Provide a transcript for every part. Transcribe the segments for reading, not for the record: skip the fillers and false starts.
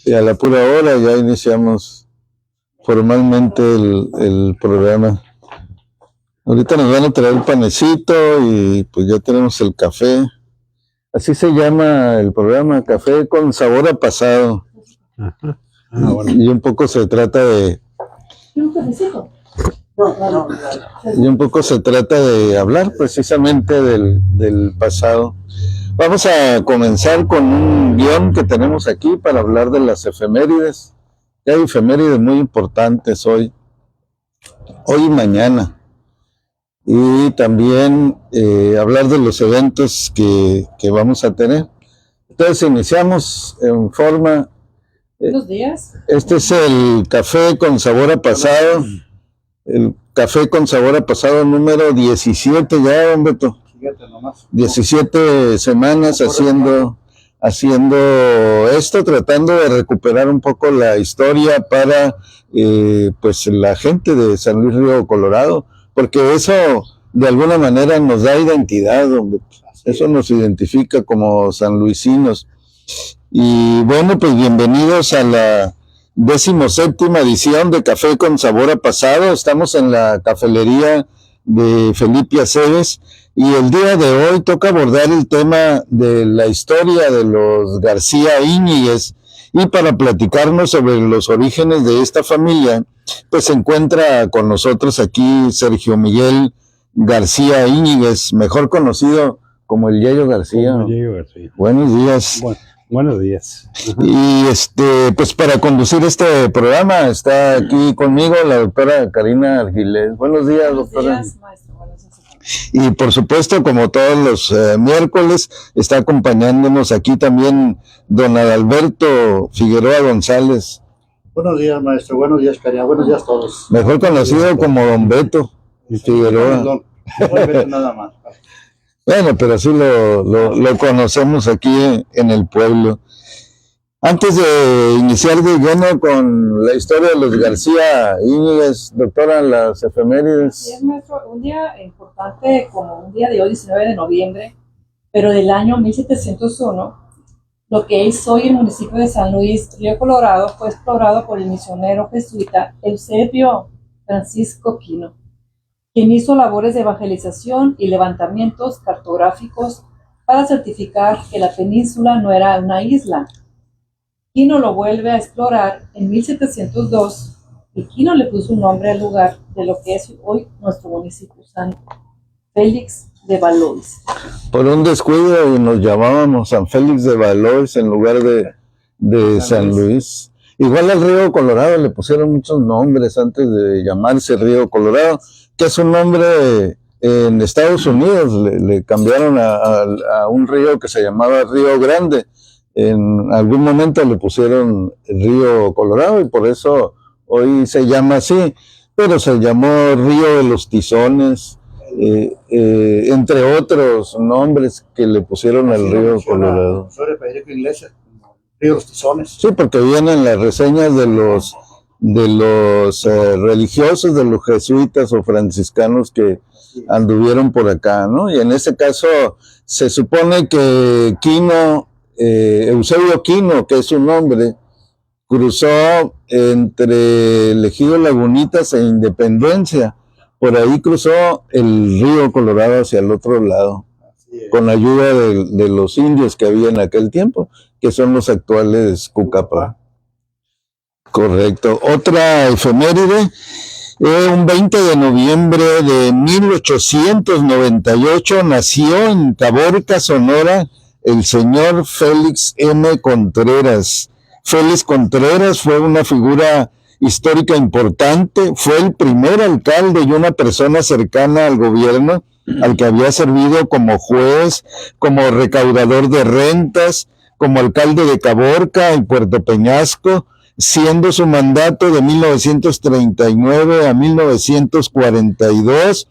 Y a la pura hora ya iniciamos formalmente el programa. Ahorita nos van a traer el panecito y pues ya tenemos el café. Así se llama el programa, Café con Sabor a Pasado. Ajá. Bueno. Y un poco se trata de... Y un poco se trata de hablar precisamente del pasado. Vamos a comenzar con un guión que tenemos aquí para hablar de las efemérides. Hay efemérides muy importantes hoy y mañana. Y también hablar de los eventos que vamos a tener. Entonces iniciamos en forma... Buenos días. Este es el Café con Sabor a Pasado. El Café con Sabor a Pasado número 17 ya, don Beto. 17 semanas haciendo esto, tratando de recuperar un poco la historia para pues la gente de San Luis Río Colorado, porque eso de alguna manera nos da identidad, don Beto. Eso nos identifica como sanluisinos. Y bueno, pues bienvenidos a la 17ª edición de Café con Sabor a Pasado. Estamos en la cafelería de Felipe Aceves y el día de hoy toca abordar el tema de la historia de los García Íñiguez, y para platicarnos sobre los orígenes de esta familia, pues se encuentra con nosotros aquí Sergio Miguel García Íñiguez, mejor conocido como el Yayo García. Como Yayo García. Buenos días. Buenos días. Y pues para conducir este programa está aquí conmigo la doctora Karina Argilés. Buenos días, doctora. Buenos días, maestro. Buenos días. Y por supuesto, como todos los miércoles, está acompañándonos aquí también don Adalberto Figueroa González. Buenos días, maestro. Buenos días, Karina. Buenos días a todos. Mejor conocido como don Beto Figueroa. No, Beto nada más. Bueno, pero así lo conocemos aquí en el pueblo. Antes de iniciar de lleno con la historia de los García Íñiguez, doctora, las efemérides. Sí, maestro, un día importante como un día de hoy, 19 de noviembre, pero del año 1701, lo que es hoy el municipio de San Luis Río Colorado fue explorado por el misionero jesuita Eusebio Francisco Quino, quien hizo labores de evangelización y levantamientos cartográficos para certificar que la península no era una isla. Quino lo vuelve a explorar en 1702 y Quino le puso un nombre al lugar de lo que es hoy nuestro municipio santo, Félix de Valois. Por un descuido nos llamábamos San Félix de Valois en lugar de San Luis. Igual al río Colorado le pusieron muchos nombres antes de llamarse Río Colorado, que es un nombre en Estados Unidos. Le cambiaron a un río que se llamaba Río Grande. En algún momento le pusieron Río Colorado y por eso hoy se llama así, pero se llamó Río de los Tizones, entre otros nombres que le pusieron al Río Colorado. Federico Iglesias, Río de los Tizones. Sí, porque vienen las reseñas de los religiosos, de los jesuitas o franciscanos que anduvieron por acá, ¿no? Y en ese caso se supone que Quino, Eusebio Quino, que es su nombre, cruzó entre el Ejido Lagunitas e Independencia. Por ahí cruzó el río Colorado hacia el otro lado, con ayuda de los indios que había en aquel tiempo, que son los actuales Cucapá. Correcto. Otra efeméride, un 20 de noviembre de 1898 nació en Caborca, Sonora, el señor Félix M. Contreras. Félix Contreras fue una figura histórica importante, fue el primer alcalde y una persona cercana al gobierno, al que había servido como juez, como recaudador de rentas, como alcalde de Caborca y Puerto Peñasco, siendo su mandato de 1939 a 1942.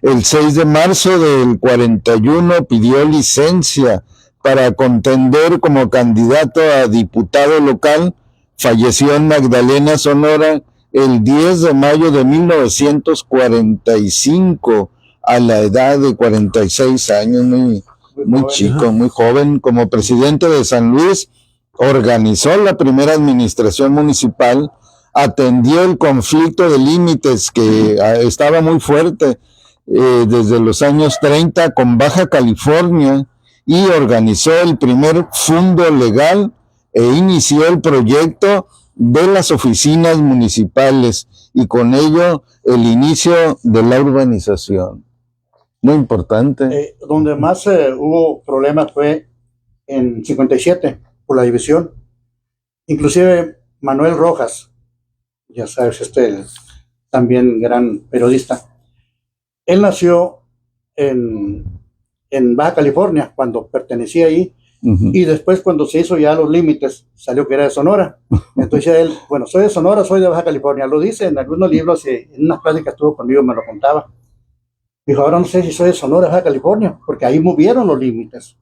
El 6 de marzo del 41 pidió licencia para contender como candidato a diputado local. Falleció en Magdalena, Sonora, el 10 de mayo de 1945, a la edad de 46 años, muy chico, muy joven. Como presidente de San Luis, organizó la primera administración municipal, atendió el conflicto de límites que estaba muy fuerte desde los años 30 con Baja California, y organizó el primer fondo legal e inició el proyecto de las oficinas municipales y con ello el inicio de la urbanización. Muy importante. Donde más hubo problemas fue en 57 por la división. Inclusive Manuel Rojas, ya sabes, también gran periodista, él nació en Baja California cuando pertenecía ahí. Y después cuando se hizo ya los límites, salió que era de Sonora. Entonces él, bueno, soy de Sonora, soy de Baja California. Lo dice en algunos libros y en unas pláticas estuvo conmigo, me lo contaba. Dijo, ahora no sé si soy de Sonora, Baja California, porque ahí movieron los límites.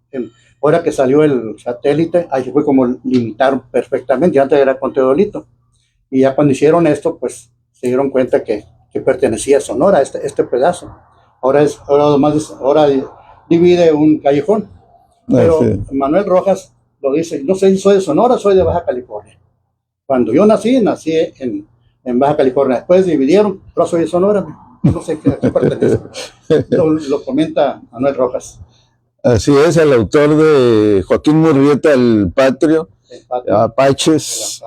Ahora que salió el satélite, ahí fue como limitaron perfectamente, ya antes era con Teodolito. Y ya cuando hicieron esto, pues se dieron cuenta que pertenecía a Sonora, este pedazo. Ahora divide un callejón. Pero Manuel Rojas lo dice, no sé si soy de Sonora, soy de Baja California. Cuando yo nací en Baja California. Después dividieron, pero soy de Sonora, no sé a qué pertenece. Lo comenta Manuel Rojas. Así es, el autor de Joaquín Murrieta, El Patrio, Apaches,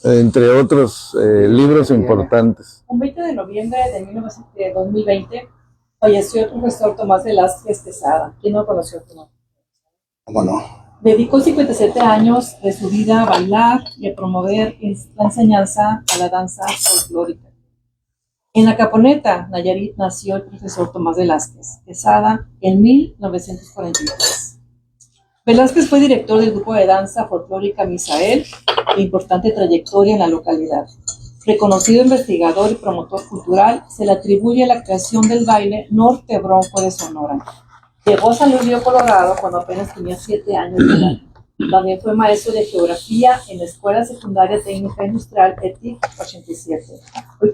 entre otros libros importantes. Un 20 de noviembre de 2020 falleció el profesor Tomás Velázquez Quesada. ¿Quién no conoció a Tomás? ¿Cómo no? Dedicó 57 años de su vida a bailar y a promover la enseñanza a la danza folclórica. En la Caponeta, Nayarit, nació el profesor Tomás Velázquez Quesada en 1943. Velázquez fue director del grupo de danza folclórica Misael, de importante trayectoria en la localidad. Reconocido investigador y promotor cultural, se le atribuye la creación del baile Norte Bronco de Sonora. Llegó a San Luis Río Colorado cuando apenas tenía 7 años de edad. También fue maestro de geografía en la Escuela Secundaria Técnica Industrial ETIC 87, hoy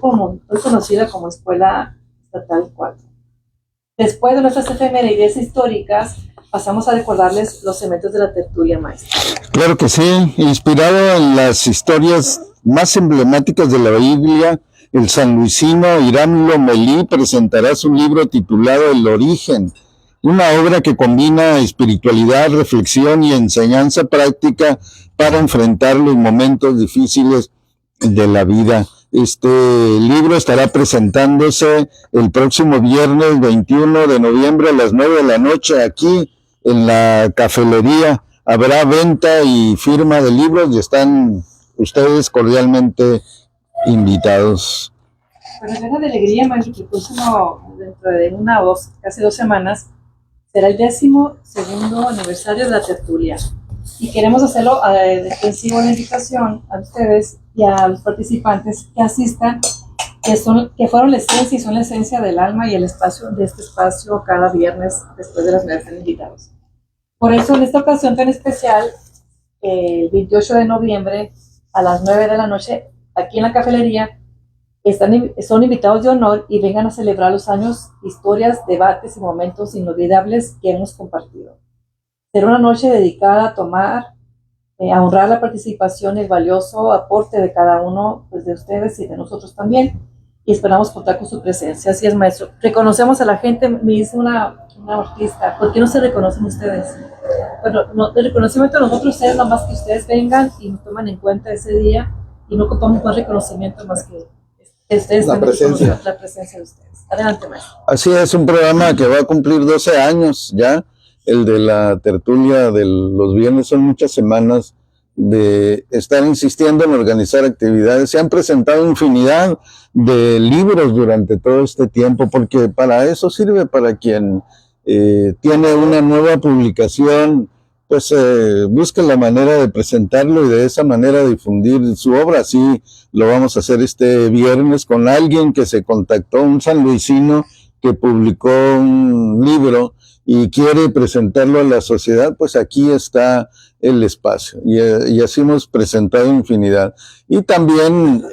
conocida como Escuela Estatal 4. Después de nuestras efemérides históricas, pasamos a recordarles los eventos de la tertulia maestra. Claro que sí, inspirado en las historias más emblemáticas de la Biblia, el sanluisino Hiram Lomelí presentará su libro titulado El Origen, una obra que combina espiritualidad, reflexión y enseñanza práctica para enfrentar los momentos difíciles de la vida. Este libro estará presentándose el próximo viernes 21 de noviembre a las 9 de la noche aquí en la cafelería. Habrá venta y firma de libros y están ustedes cordialmente invitados. Pues llena de alegría, maestro, que el próximo, dentro de casi 2 semanas, será el 12º aniversario de la tertulia. Y queremos hacerlo extensivo la invitación a ustedes y a los participantes que asistan, que fueron la esencia y son la esencia del alma y el espacio de este espacio cada viernes después de las 9 están invitados. Por eso, en esta ocasión tan especial, el 28 de noviembre a las 9 de la noche, aquí en la cafelería, son invitados de honor y vengan a celebrar los años, historias, debates y momentos inolvidables que hemos compartido. Será una noche dedicada a honrar la participación y el valioso aporte de cada uno, pues, de ustedes y de nosotros también, y esperamos contar con su presencia. Así es, maestro. Reconocemos a la gente, me dice una artista, ¿por qué no se reconocen ustedes? Bueno, el reconocimiento de nosotros es nada más que ustedes vengan y nos toman en cuenta ese día y no ocupamos más reconocimiento más que ustedes la presencia de ustedes. Adelante, maestro. Así es, un programa que va a cumplir 12 años ya, el de la tertulia de los viernes. Son muchas semanas de estar insistiendo en organizar actividades. Se han presentado infinidad de libros durante todo este tiempo, porque para eso sirve, para quien tiene una nueva publicación, pues busca la manera de presentarlo y de esa manera difundir su obra. Así lo vamos a hacer este viernes con alguien que se contactó, un sanluisino que publicó un libro y quiere presentarlo a la sociedad. Pues aquí está el espacio y así hemos presentado infinidad. Y también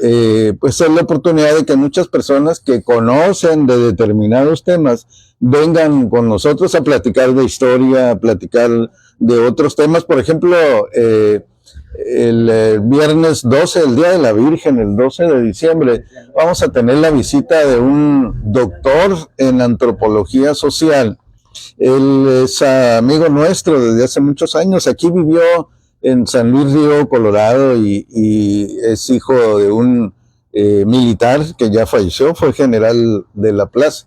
pues es la oportunidad de que muchas personas que conocen de determinados temas vengan con nosotros a platicar de historia, a platicar de otros temas. Por ejemplo, el viernes 12, el Día de la Virgen, el 12 de diciembre, vamos a tener la visita de un doctor en antropología social. Él es amigo nuestro desde hace muchos años. Aquí vivió en San Luis Río, Colorado, y es hijo de un militar que ya falleció, fue general de la plaza.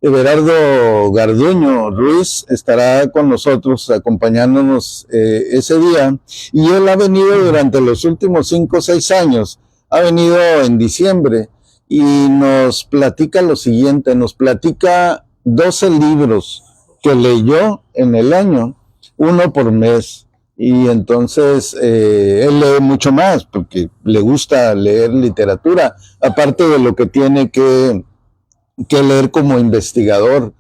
Everardo Garduño Ruiz estará con nosotros acompañándonos ese día, y él ha venido durante los últimos 5 o 6 años, ha venido en diciembre y nos platica lo siguiente, nos platica 12 libros que leyó en el año, uno por mes, y entonces él lee mucho más porque le gusta leer literatura, aparte de lo que tiene que leer como investigador,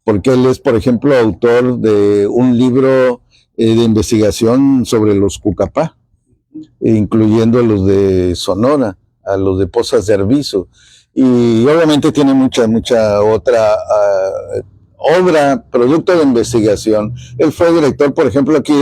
porque él es, por ejemplo, autor de un libro de investigación sobre los Cucapá, incluyendo los de Sonora, a los de Pozas de Arvizo, y obviamente tiene mucha otra obra, producto de investigación. Él fue director, por ejemplo, aquí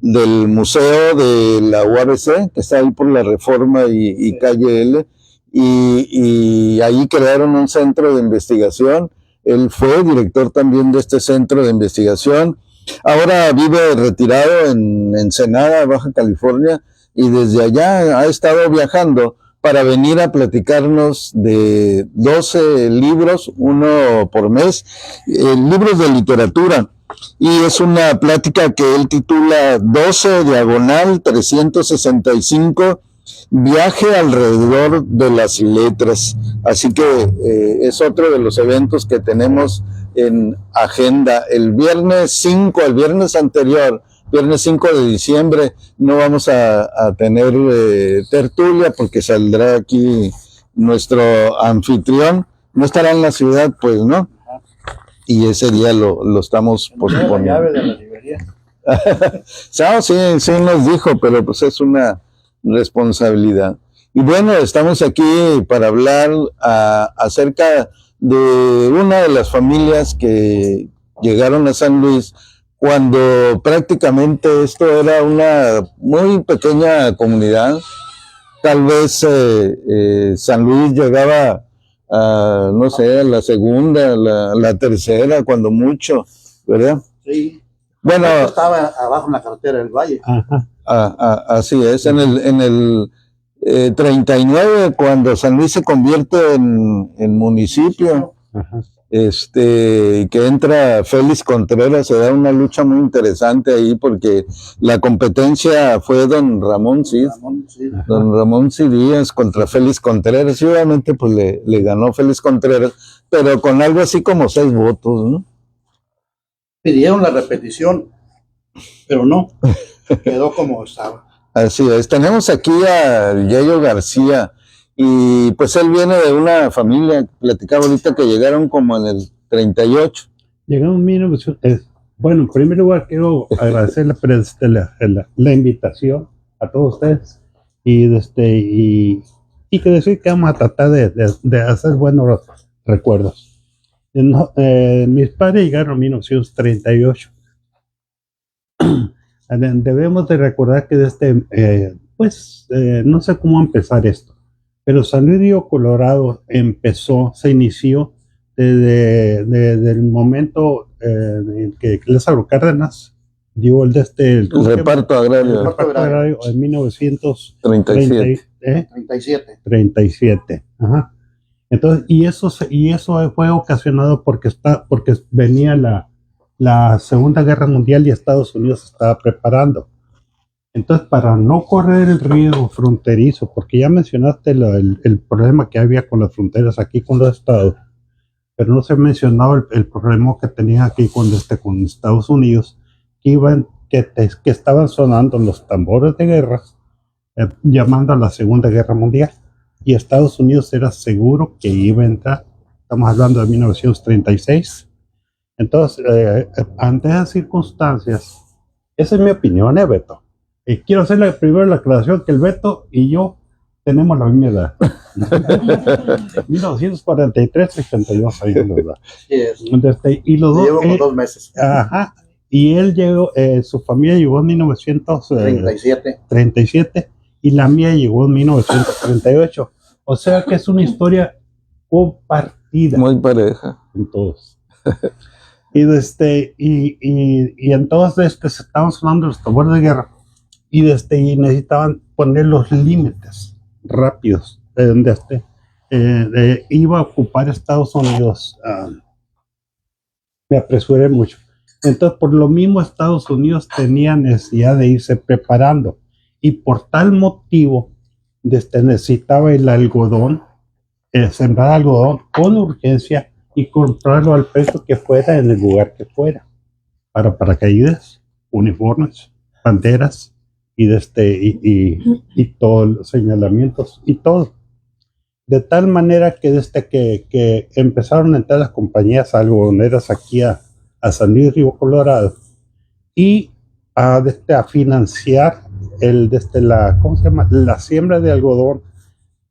del museo de la UABC, que está ahí por la Reforma y Calle L, y ahí crearon un centro de investigación. Él fue director también de este centro de investigación. Ahora vive retirado en Ensenada, Baja California, y desde allá ha estado viajando para venir a platicarnos de 12 libros, uno por mes, libros de literatura. Y es una plática que él titula 12/365, Viaje alrededor de las letras. Así que es otro de los eventos que tenemos en agenda. El viernes 5, el viernes anterior, viernes 5 de diciembre, no vamos a tener tertulia porque saldrá aquí nuestro anfitrión. No estará en la ciudad, pues, ¿no? Y ese día lo estamos posponiendo. La llave de la librería. Sí nos dijo, pero pues es una responsabilidad. Y bueno, estamos aquí para hablar acerca de una de las familias que llegaron a San Luis cuando prácticamente esto era una muy pequeña comunidad. Tal vez San Luis llegaba a, no sé, a la segunda, la tercera, cuando mucho, ¿verdad? Sí. Bueno, estaba abajo en la carretera del Valle. Ajá. Así es, en el 39, cuando San Luis se convierte en municipio, Ajá. que entra Félix Contreras, se da una lucha muy interesante ahí porque la competencia fue don Ramón Cid Díaz contra Félix Contreras, y obviamente pues le ganó Félix Contreras, pero con algo así como 6 votos, ¿no? Pidieron la repetición, pero no, quedó como estaba. Así es, tenemos aquí a Yayo García, y pues él viene de una familia, platicaba ahorita que llegaron como en el 38. Llegamos en 1900. Bueno, en primer lugar quiero agradecerle la invitación a todos ustedes y que decir que vamos a tratar de hacer buenos recuerdos. Mis padres llegaron en 1938. Debemos de recordar que no sé cómo empezar esto, pero San Luis Río Colorado se inició desde el momento en que Lázaro Cárdenas dio el reparto agrario en 1937. Ajá. Entonces, y eso fue ocasionado porque venía la Segunda Guerra Mundial y Estados Unidos se estaba preparando. Entonces, para no correr el riesgo fronterizo, porque ya mencionaste el problema que había con las fronteras aquí con los estados, pero no se mencionaba el problema que tenía aquí con Estados Unidos, que estaban sonando los tambores de guerra, llamando a la Segunda Guerra Mundial, y Estados Unidos era seguro que iba a entrar. Estamos hablando de 1936. Entonces, ante esas circunstancias, esa es mi opinión, Beto. Quiero hacer primero la aclaración que el Beto y yo tenemos la misma edad. 1943, 82 años de edad. Yes. Y los dos, llevo como 2 meses. Ajá. Y él llegó, su familia llegó en 1937 y la mía llegó en 1938. O sea que es una historia compartida. Muy pareja. En todos. Y entonces estamos hablando de los tambores de guerra y necesitaban poner los límites rápidos de donde iba a ocupar Estados Unidos. Me apresuré mucho. Entonces, por lo mismo, Estados Unidos tenía necesidad de irse preparando y por tal motivo necesitaba el algodón, sembrar algodón con urgencia y comprarlo al precio que fuera en el lugar que fuera, para paracaídas, uniformes, banderas y todos los señalamientos y todo. De tal manera que desde que empezaron a entrar las compañías algodoneras aquí a San Luis Río Colorado y a financiar ¿cómo se llama? La siembra de algodón,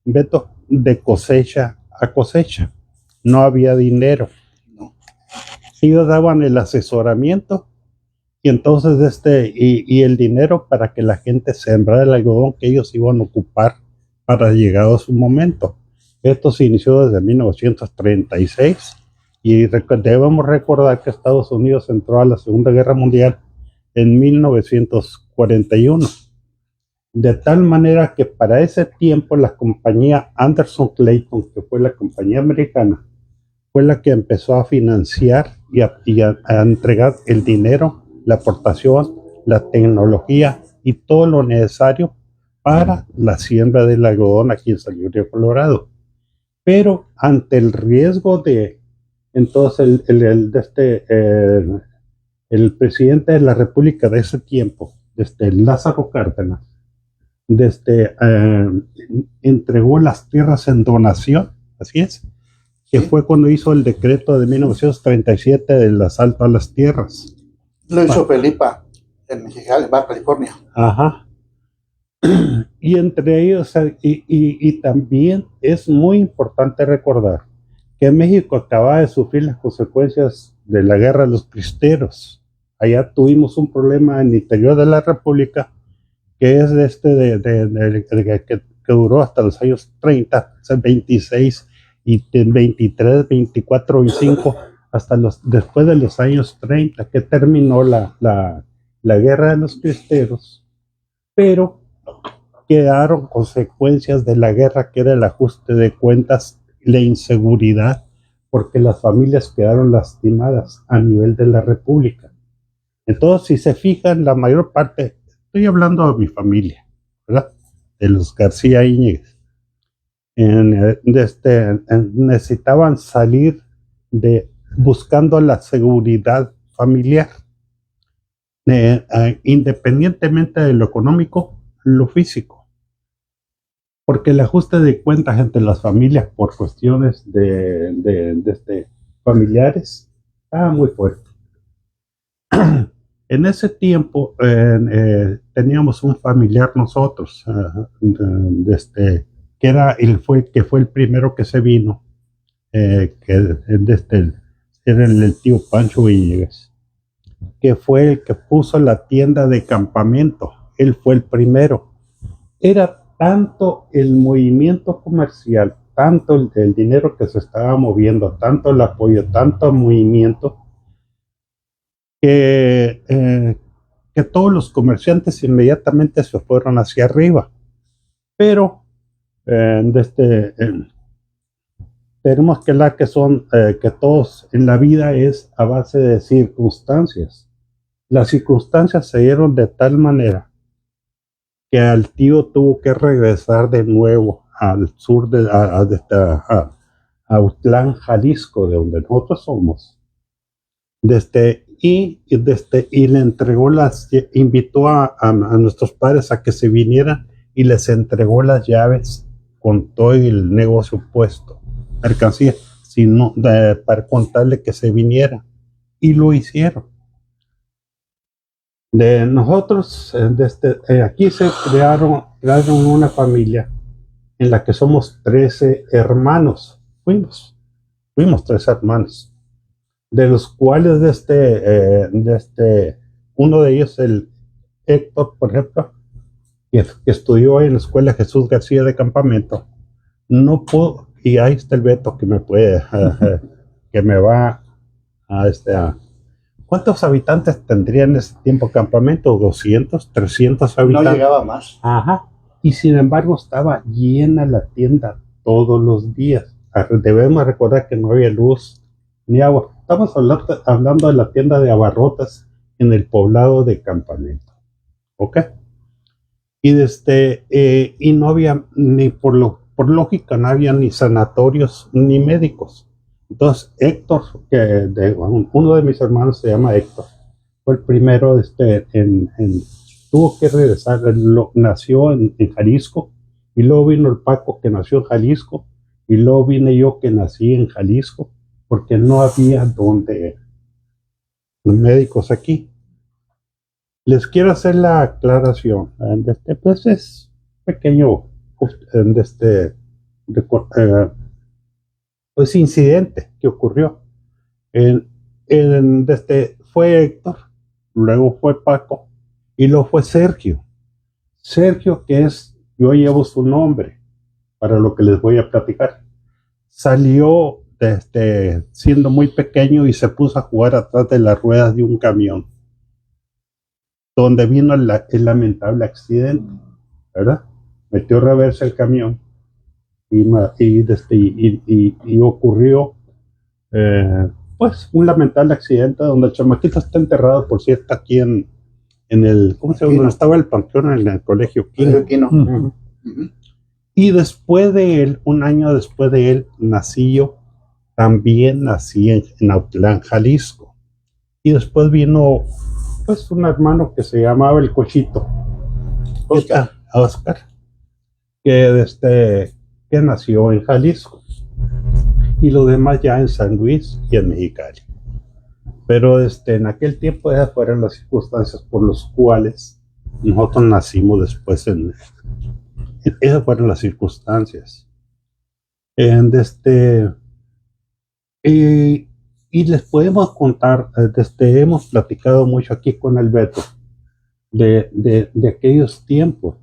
Beto, de cosecha a cosecha. No había dinero. Ellos daban el asesoramiento y entonces y el dinero para que la gente sembrara el algodón que ellos iban a ocupar para llegado a su momento. Esto se inició desde 1936 y debemos recordar que Estados Unidos entró a la Segunda Guerra Mundial en 1941. De tal manera que para ese tiempo la compañía Anderson Clayton, que fue la compañía americana, fue la que empezó a financiar y a entregar el dinero, la aportación, la tecnología y todo lo necesario para la siembra del algodón aquí en San Luis Río Colorado. Pero ante el riesgo entonces el presidente de la República de ese tiempo, Lázaro Cárdenas, entregó las tierras en donación, así es, que fue cuando hizo el decreto de 1937 del asalto a las tierras. Lo hizo Felipa en Mexicali, Baja California. Ajá. Y entre ellos, y también es muy importante recordar que México acaba de sufrir las consecuencias de la guerra de los cristeros. Allá tuvimos un problema en el interior de la República que es que duró hasta los años 30, 26 y 23, 24, 25, hasta después de los años 30, que terminó la guerra de los cristeros, pero quedaron consecuencias de la guerra, que era el ajuste de cuentas, la inseguridad, porque las familias quedaron lastimadas a nivel de la República. Entonces, si se fijan, la mayor parte, estoy hablando de mi familia, ¿verdad? De los García Íñiguez, necesitaban salir buscando la seguridad familiar, independientemente de lo económico, lo físico. Porque el ajuste de cuentas entre las familias por cuestiones familiares estaba muy fuerte. En ese tiempo teníamos un familiar nosotros, que fue el primero que se vino, era el tío Pancho Villegas, que fue el que puso la tienda de campamento. Él fue el primero. Era tanto el movimiento comercial, tanto el dinero que se estaba moviendo, tanto el apoyo, tanto el movimiento, que todos los comerciantes inmediatamente se fueron hacia arriba. Pero tenemos que hablar que todos en la vida es a base de circunstancias. Las circunstancias se dieron de tal manera que al tío tuvo que regresar de nuevo al sur a Autlán, Jalisco, de donde nosotros somos. Y le entregó invitó a nuestros padres a que se vinieran y les entregó las llaves con todo el negocio puesto, mercancía, para contarle que se viniera. Y lo hicieron. De nosotros, aquí se crearon una familia en la que somos 13 hermanos. Fuimos 13 hermanos. de los cuales uno de ellos, el Héctor, por ejemplo, que estudió en la escuela Jesús García de Campamento, no pudo, y ahí está el Beto que me puede, que me va a ¿cuántos habitantes tendría en ese tiempo Campamento? ¿200, 300 habitantes? No llegaba más. Ajá. Y sin embargo estaba llena la tienda todos los días. Debemos recordar que no había luz ni agua. Estamos hablando de la tienda de abarrotes en el poblado de Campamento. ¿Ok? Y no había, ni por lógica, no había ni sanatorios ni médicos. Entonces, Héctor, uno de mis hermanos se llama Héctor, fue el primero tuvo que regresar, nació en Jalisco, y luego vino el Paco que nació en Jalisco, y luego vine yo que nací en Jalisco, porque no había médicos aquí. Les quiero hacer la aclaración, pues es pequeño, pues incidente que ocurrió. Fue Héctor, luego fue Paco, y luego fue Sergio. Sergio, yo llevo su nombre para lo que les voy a platicar. Salió siendo muy pequeño y se puso a jugar atrás de las ruedas de un camión, donde vino el lamentable accidente, ¿verdad? Metió reversa el camión y ocurrió pues un lamentable accidente donde el chamaquito está enterrado, por cierto, aquí en el, ¿cómo se llama? Donde estaba el panteón, en el colegio Quino. Uh-huh. Y después de él, un año después de él, también nací en Autlán, Jalisco. Y después vino pues un hermano que se llamaba el Cochito, Oscar, que nació en Jalisco, y los demás ya en San Luis y en Mexicali. Pero en aquel tiempo esas fueron las circunstancias por las cuales nosotros nacimos después. Esas fueron las circunstancias. Y les podemos contar, hemos platicado mucho aquí con el Beto de aquellos tiempos.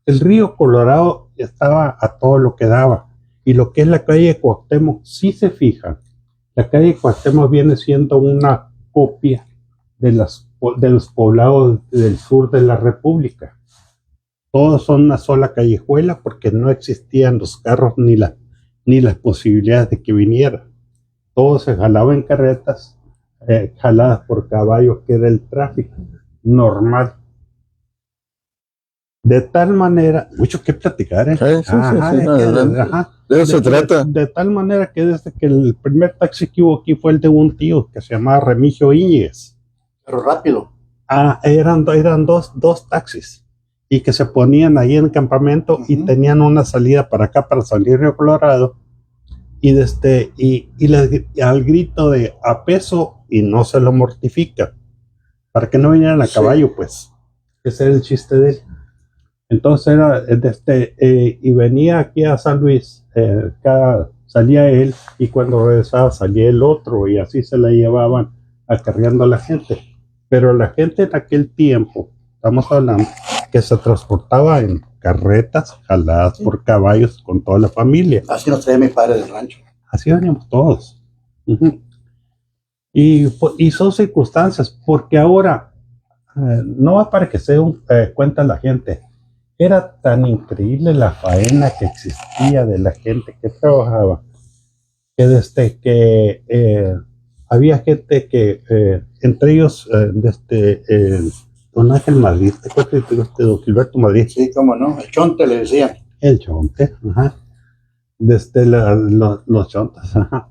El río Colorado estaba a todo lo que daba, y lo que es la calle Cuauhtémoc, si se fijan, la calle Cuauhtémoc viene siendo una copia de los poblados del sur de la República. Todos son una sola callejuela porque no existían los carros ni las posibilidades de que vinieran. Todo se jalaba en carretas, jaladas por caballos, que era el tráfico normal. De tal manera, mucho que platicar, ¿eh? De eso se trata. De tal manera que desde que el primer taxi que hubo aquí fue el de un tío que se llamaba Remigio Íñiguez. Pero rápido. Eran dos taxis, y que se ponían ahí en el campamento, uh-huh, y tenían una salida para acá, para salir Río Colorado, y al grito de a peso y no se lo mortifican, para que no vinieran a caballo, pues. Ese era el chiste de él. Entonces y venía aquí a San Luis, salía él, y cuando regresaba salía el otro, y así se la llevaban acarreando a la gente. Pero la gente en aquel tiempo, estamos hablando, que se transportaba en carretas jaladas, sí, por caballos con toda la familia. Así nos traía mi padre del rancho. Así veníamos todos. Uh-huh. Y son circunstancias, porque ahora, no va para que se cuenta la gente, era tan increíble la faena que existía de la gente que trabajaba, que había gente que, entre ellos, don Ángel Madrid, ¿te acuerdas de don Gilberto Madrid? Sí, cómo no, el Chonte le decían. El Chonte, ajá. Los Chontas, ajá,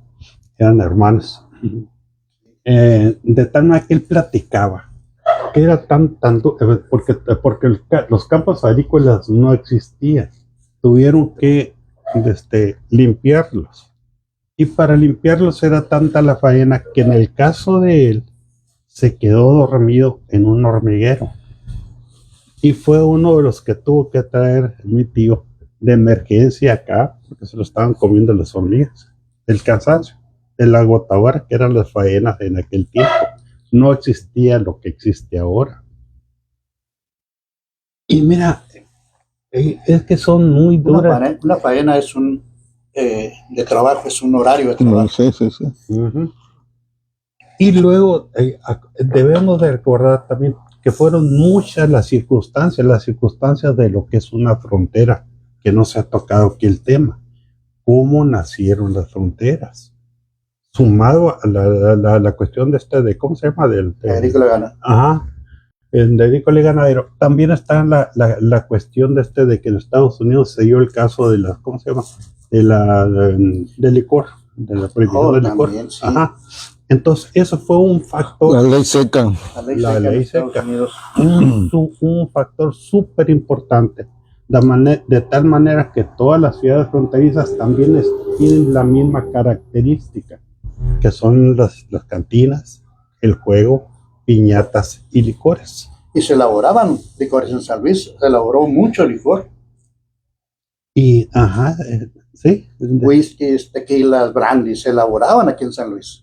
eran hermanos. De tal manera que él platicaba, que era tanto, porque los campos agrícolas no existían, tuvieron que limpiarlos, y para limpiarlos era tanta la faena que en el caso de él se quedó dormido en un hormiguero, y fue uno de los que tuvo que traer mi tío de emergencia acá, porque se lo estaban comiendo las hormigas, el cansancio. de la agotadora que eran las faenas en aquel tiempo. No existía lo que existe ahora. Y mira, es que son muy duras. Una faena es de trabajo, es un horario de No, trabajo. sí. Uh-huh. Y luego debemos de recordar también que fueron muchas las circunstancias de lo que es una frontera, que no se ha tocado aquí el tema. ¿Cómo nacieron las fronteras? Sumado a la cuestión de ¿cómo se llama? Agrícola ganadero. Ajá, el de agrícola y ganadero. También está la cuestión de que en Estados Unidos se dio el caso de la, ¿cómo se llama? Del licor, de la prohibición del licor. También, sí. Ajá. Entonces, eso fue un factor. La ley seca. La ley de Estados seca. Unidos. Un factor súper importante. De tal manera que todas las ciudades fronterizas también tienen la misma característica, que son las cantinas, el juego, piñatas y licores. Y se elaboraban licores en San Luis, se elaboró mucho licor. Y, ajá, sí. Whiskies, tequilas, brandy, se elaboraban aquí en San Luis.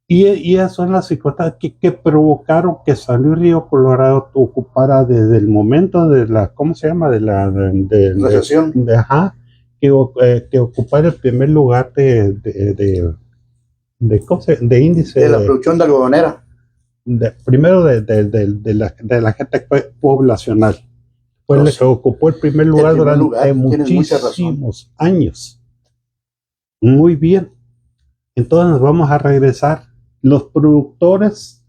Y esas son las circunstancias que provocaron que San Luis Río Colorado ocupara desde el momento de la, ¿cómo se llama? De la Recesión. Que ocupara el primer lugar de índice. De la producción de algodonera. Primero de la gente poblacional. Fue el que ocupó el primer lugar durante muchísimos años. Muy bien. Entonces nos vamos a regresar. Los productores,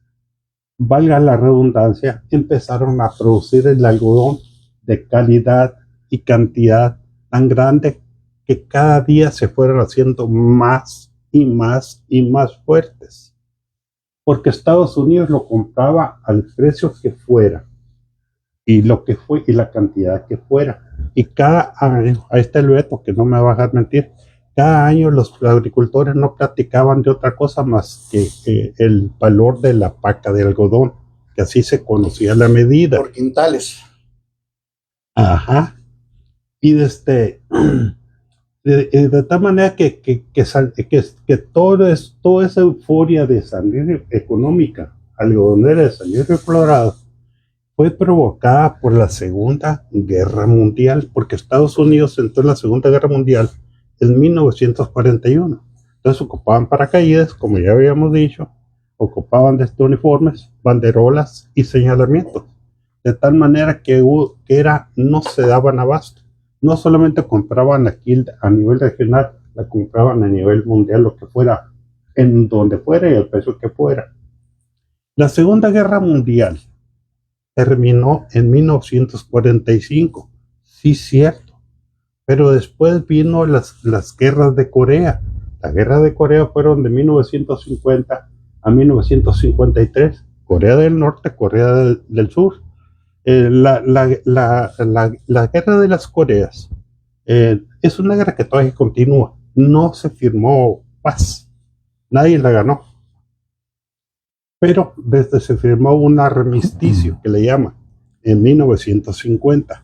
valga la redundancia, empezaron a producir el algodón de calidad y cantidad tan grande que cada día se fueron haciendo más y más y más fuertes. Porque Estados Unidos lo compraba al precio que fuera y lo que fue y la cantidad que fuera. Y cada año, ahí está el Beto que no me va a dejar mentir, cada año los agricultores no platicaban de otra cosa más que el valor de la paca de algodón, que así se conocía la medida. Por quintales. Ajá. Y de tal manera que toda esa euforia de San Luis económica, algodonera de San Luis Colorado, fue provocada por la Segunda Guerra Mundial, porque Estados Unidos entró en la Segunda Guerra Mundial en 1941. Entonces ocupaban paracaídas, como ya habíamos dicho, ocupaban uniformes, banderolas y señalamientos, de tal manera que no se daban abasto. No solamente compraban aquí a nivel regional, la compraban a nivel mundial, lo que fuera, en donde fuera y el precio que fuera. La Segunda Guerra Mundial terminó en 1945, sí, cierto. Pero después vino las guerras de Corea. Las guerras de Corea fueron de 1950 a 1953. Corea del Norte, Corea del Sur. La guerra de las Coreas es una guerra que todavía continúa. No se firmó paz. Nadie la ganó. Pero desde se firmó un armisticio, que le llaman, en 1950.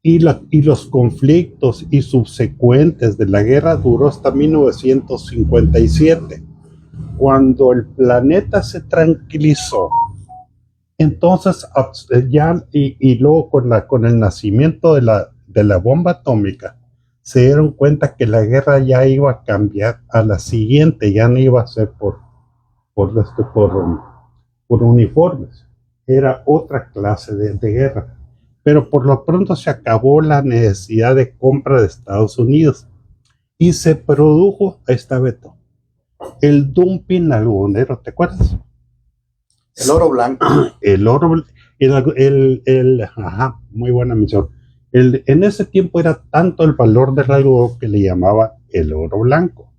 Y los conflictos y subsecuentes de la guerra duró hasta 1957, cuando el planeta se tranquilizó. Entonces ya y luego con el nacimiento de la bomba atómica se dieron cuenta que la guerra ya iba a cambiar a la siguiente, ya no iba a ser por uniformes, era otra clase de guerra. Pero por lo pronto se acabó la necesidad de compra de Estados Unidos y se produjo, esta Beto, el dumping algodonero, ¿te acuerdas? El oro blanco. Ajá, muy buena mención. En ese tiempo era tanto el valor del algodón que le llamaba el oro blanco.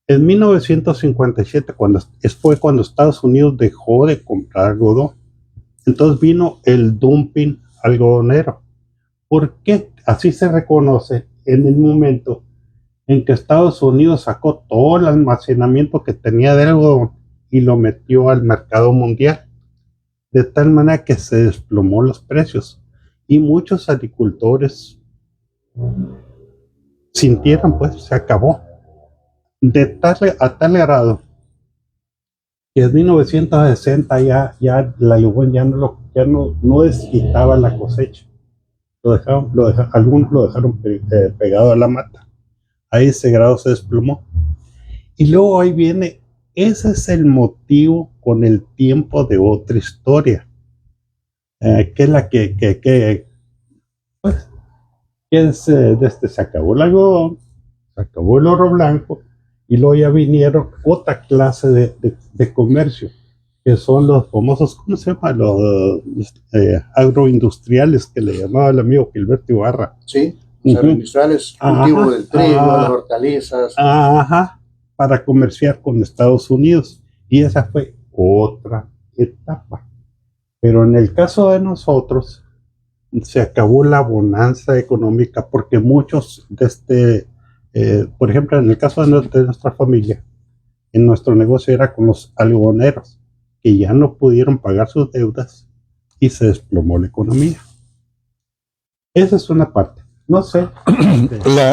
En 1957 fue cuando Estados Unidos dejó de comprar algodón. Entonces vino el dumping algodonero. ¿Por qué? Así se reconoce en el momento en que Estados Unidos sacó todo el almacenamiento que tenía de algodón y lo metió al mercado mundial, de tal manera que se desplomó los precios y muchos agricultores sintieron, pues se acabó. a tal grado que en 1960 ya la Lugón no desquitaba la cosecha. Algunos lo dejaron pegado a la mata. A ese grado se desplomó. Y luego ahí viene, ese es el motivo con el tiempo de otra historia, que es la pues, se acabó el algodón, se acabó el oro blanco, y luego ya vinieron otra clase de comercio, que son los famosos, ¿cómo se llama? Los agroindustriales, que le llamaba el amigo Gilberto Ibarra. Sí, los agroindustriales, cultivo del trigo, las hortalizas. Ajá, para comerciar con Estados Unidos. Y esa fue otra etapa. Pero en el caso de nosotros, se acabó la bonanza económica porque muchos por ejemplo, en el caso de nuestra familia, en nuestro negocio era con los algodoneros, que ya no pudieron pagar sus deudas y se desplomó la economía. Esa es una parte. No sé.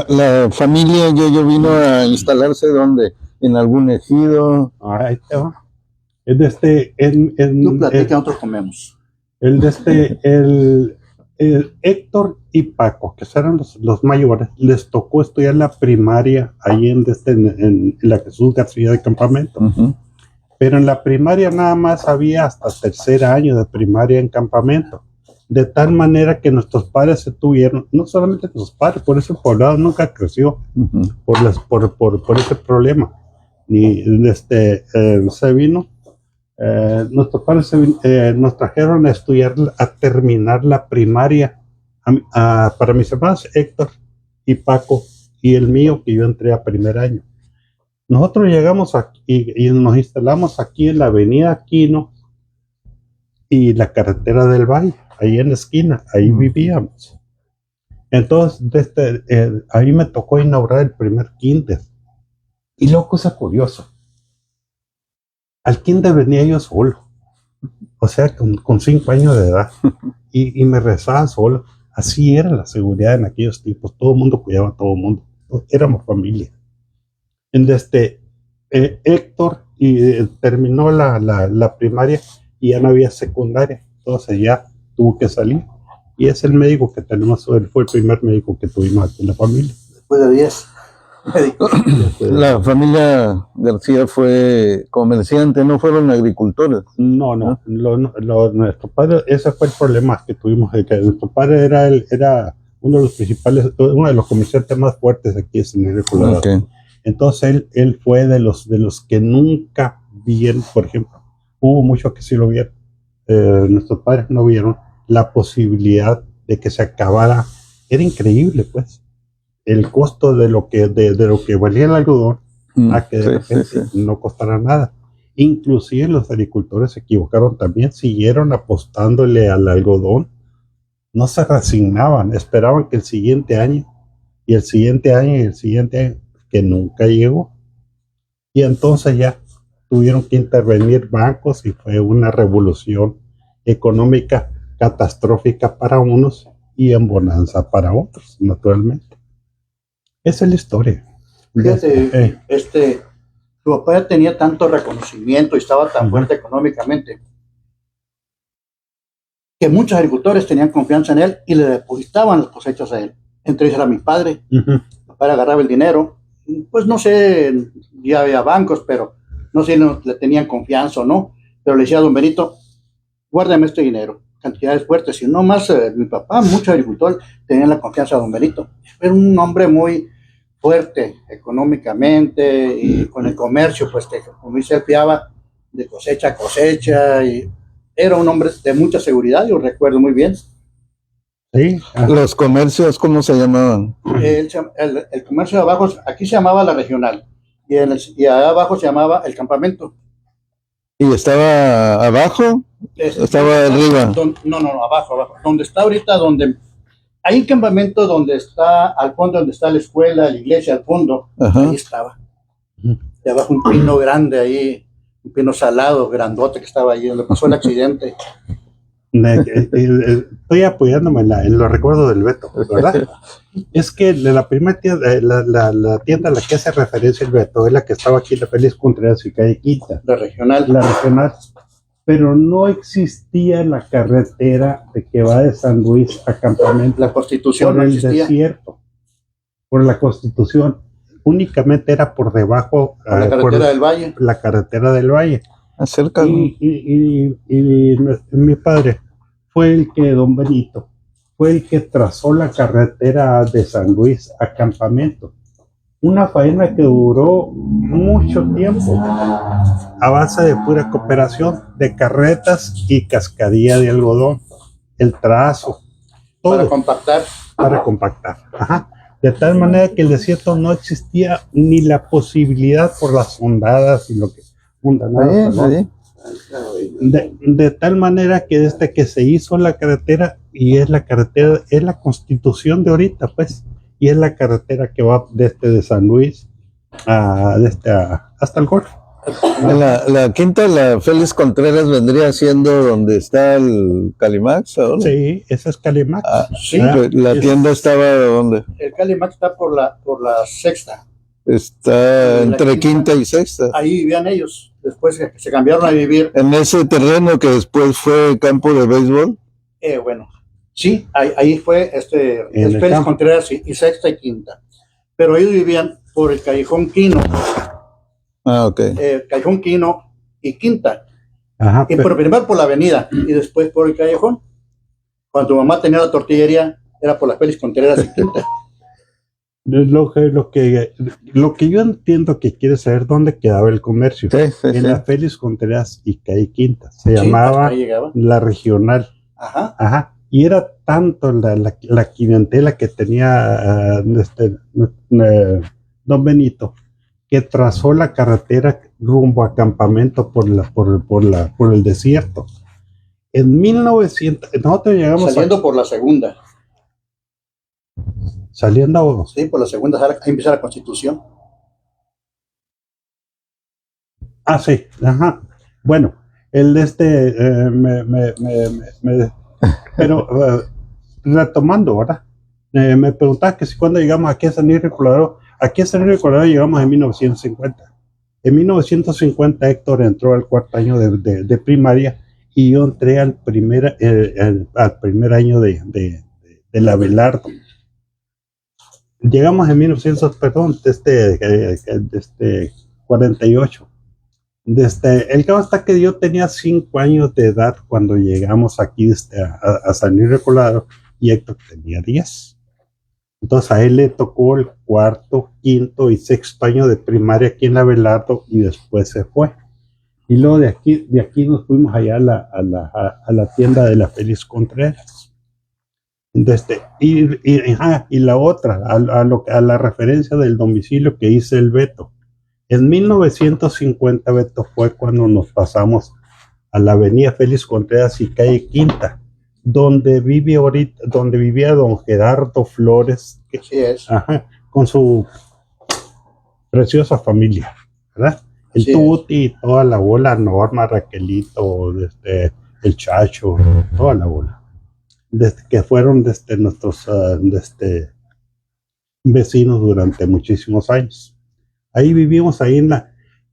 La familia yo vino a instalarse ¿dónde? ¿En algún ejido? Ahí te va. Tú platica, nosotros comemos. El Héctor y Paco, que eran los mayores, les tocó estudiar la primaria ahí en la Jesús García de Campamento. Uh-huh. Pero en la primaria nada más había hasta tercer año de primaria en Campamento. De tal manera que nuestros padres se tuvieron, no solamente nuestros padres, por eso el poblado nunca creció, uh-huh, por ese problema. Ni se vino. Nuestros padres nos trajeron a estudiar, a terminar la primaria para mis hermanos Héctor y Paco y el mío, que yo entré a primer año. Nosotros llegamos aquí y nos instalamos aquí en la avenida Aquino y la carretera del Valle, ahí en la esquina, ahí vivíamos. Entonces ahí me tocó inaugurar el primer kinder. Y luego, cosa curiosa, al kinder venía yo solo, o sea, con 5 años de edad, y me rezaba solo. Así era la seguridad en aquellos tiempos, todo el mundo cuidaba a todo el mundo, éramos familia. Héctor terminó la primaria y ya no había secundaria, entonces ya tuvo que salir, y es el médico que tenemos, él fue el primer médico que tuvimos aquí en la familia. Después de 10 médicos. La familia García fue comerciante, no fueron agricultores. No, nuestro padre, ese fue el problema que tuvimos, de que nuestro padre era uno de los principales, uno de los comerciantes más fuertes aquí en San Miguel Colorado. Okay. Entonces él fue de los que nunca vieron, por ejemplo, hubo muchos que sí lo vieron, nuestros padres no vieron la posibilidad de que se acabara. Era increíble, pues, el costo de lo que valía el algodón a que de repente no costara nada. Inclusive los agricultores se equivocaron también, siguieron apostándole al algodón, no se resignaban, esperaban que el siguiente año y el siguiente año y el siguiente año, que nunca llegó. Y entonces ya tuvieron que intervenir bancos y fue una revolución económica catastrófica para unos y en bonanza para otros, naturalmente. Esa es la historia. Fíjate, tu papá tenía tanto reconocimiento y estaba tan fuerte económicamente que muchos agricultores tenían confianza en él y le depositaban las cosechas a él. Entre ellos era mi padre. Mi padre agarraba el dinero, pues no sé, ya había bancos, pero no sé si le tenían confianza o no, pero le decía a don Benito, guárdame este dinero, cantidades fuertes. Y no más mi papá, muchos agricultores tenían la confianza de don Benito. Era un hombre muy fuerte económicamente y con el comercio, pues que como dice, él fiaba de cosecha a cosecha y era un hombre de mucha seguridad, yo recuerdo muy bien. Sí. Los comercios, ¿cómo se llamaban? El comercio de abajo, aquí se llamaba la regional y allá abajo se llamaba el campamento. ¿Y estaba abajo? ¿Estaba arriba? No, abajo. Donde está ahorita, hay un campamento donde está, al fondo donde está la escuela, la iglesia, al fondo, ahí estaba. De abajo un pino grande ahí, un pino salado, grandote que estaba ahí, donde pasó el accidente. Estoy apoyándome en los recuerdos del Beto, ¿verdad? Es que la primera tienda, la tienda a la que hace referencia el Beto es la que estaba aquí en la Félix Contreras y calle Quinta. La regional. La regional. Pero no existía la carretera de que va de San Luis a Campamento. La Constitución por no el existía. desierto, por la Constitución. Únicamente era por debajo. Por la carretera del Valle. La carretera del Valle. Acerca, Y mi padre fue el que, don Benito, fue el que trazó la carretera de San Luis a Campamento. Una faena que duró mucho tiempo, a base de pura cooperación, de carretas y cascadilla de algodón, el trazo, todo Para compactar. Ajá. De tal manera que el desierto no existía ni la posibilidad por las ondadas y lo que de tal manera que desde que se hizo la carretera, y es la carretera, es la Constitución de ahorita, pues, y es la carretera que va desde de San Luis hasta el Golfo. la quinta, la Félix Contreras, vendría siendo donde está el Calimax, ¿o no? Sí, esa es Calimax. Sí, la tienda estaba ¿dónde? El Calimax está por la sexta. Está entre quinta y sexta. Ahí vivían ellos. Después se cambiaron a vivir. En ese terreno que después fue campo de béisbol. Bueno, sí, ahí fue Félix Contreras y sexta y quinta. Pero ellos vivían por el Callejón Quino. Ah, ok. Callejón Quino y quinta. Ajá, y primero por la avenida y después por el Callejón. Cuando tu mamá tenía la tortillería, era por la Félix Contreras y quinta. Lo que yo entiendo que quiere saber dónde quedaba el comercio. En la Félix Contreras y calle Quinta. Se llamaba la regional. Ajá. Y era tanto la clientela que tenía don Benito, que trazó la carretera rumbo a Campamento por el desierto. En 1900, nosotros llegamos saliendo por la segunda. Saliendo. Sí, por la segunda, ahí empieza la Constitución. Sí, ajá. Bueno, pero retomando, ¿verdad? Me preguntaba que si cuando llegamos aquí a San Luis Río Colorado. Aquí a San Luis Río Colorado llegamos en 1950. En 1950 Héctor entró al cuarto año de primaria y yo entré al primer año de la Abelardo. Llegamos en 48. El caso está que yo tenía 5 años de edad cuando llegamos aquí a San Luis Río Colorado y Héctor tenía 10. Entonces a él le tocó el cuarto, quinto y sexto año de primaria aquí en la Abelardo y después se fue. Y luego de aquí nos fuimos allá a la tienda de la Félix Contreras. Y la otra, a la referencia del domicilio que hice el Beto. En 1950, Beto, fue cuando nos pasamos a la avenida Félix Contreras y calle Quinta, donde vivía don Gerardo Flores, con su preciosa familia, ¿verdad? El Tuti y toda la bola, Norma, Raquelito, el Chacho, toda la bola. Que fueron nuestros vecinos durante muchísimos años. Ahí vivimos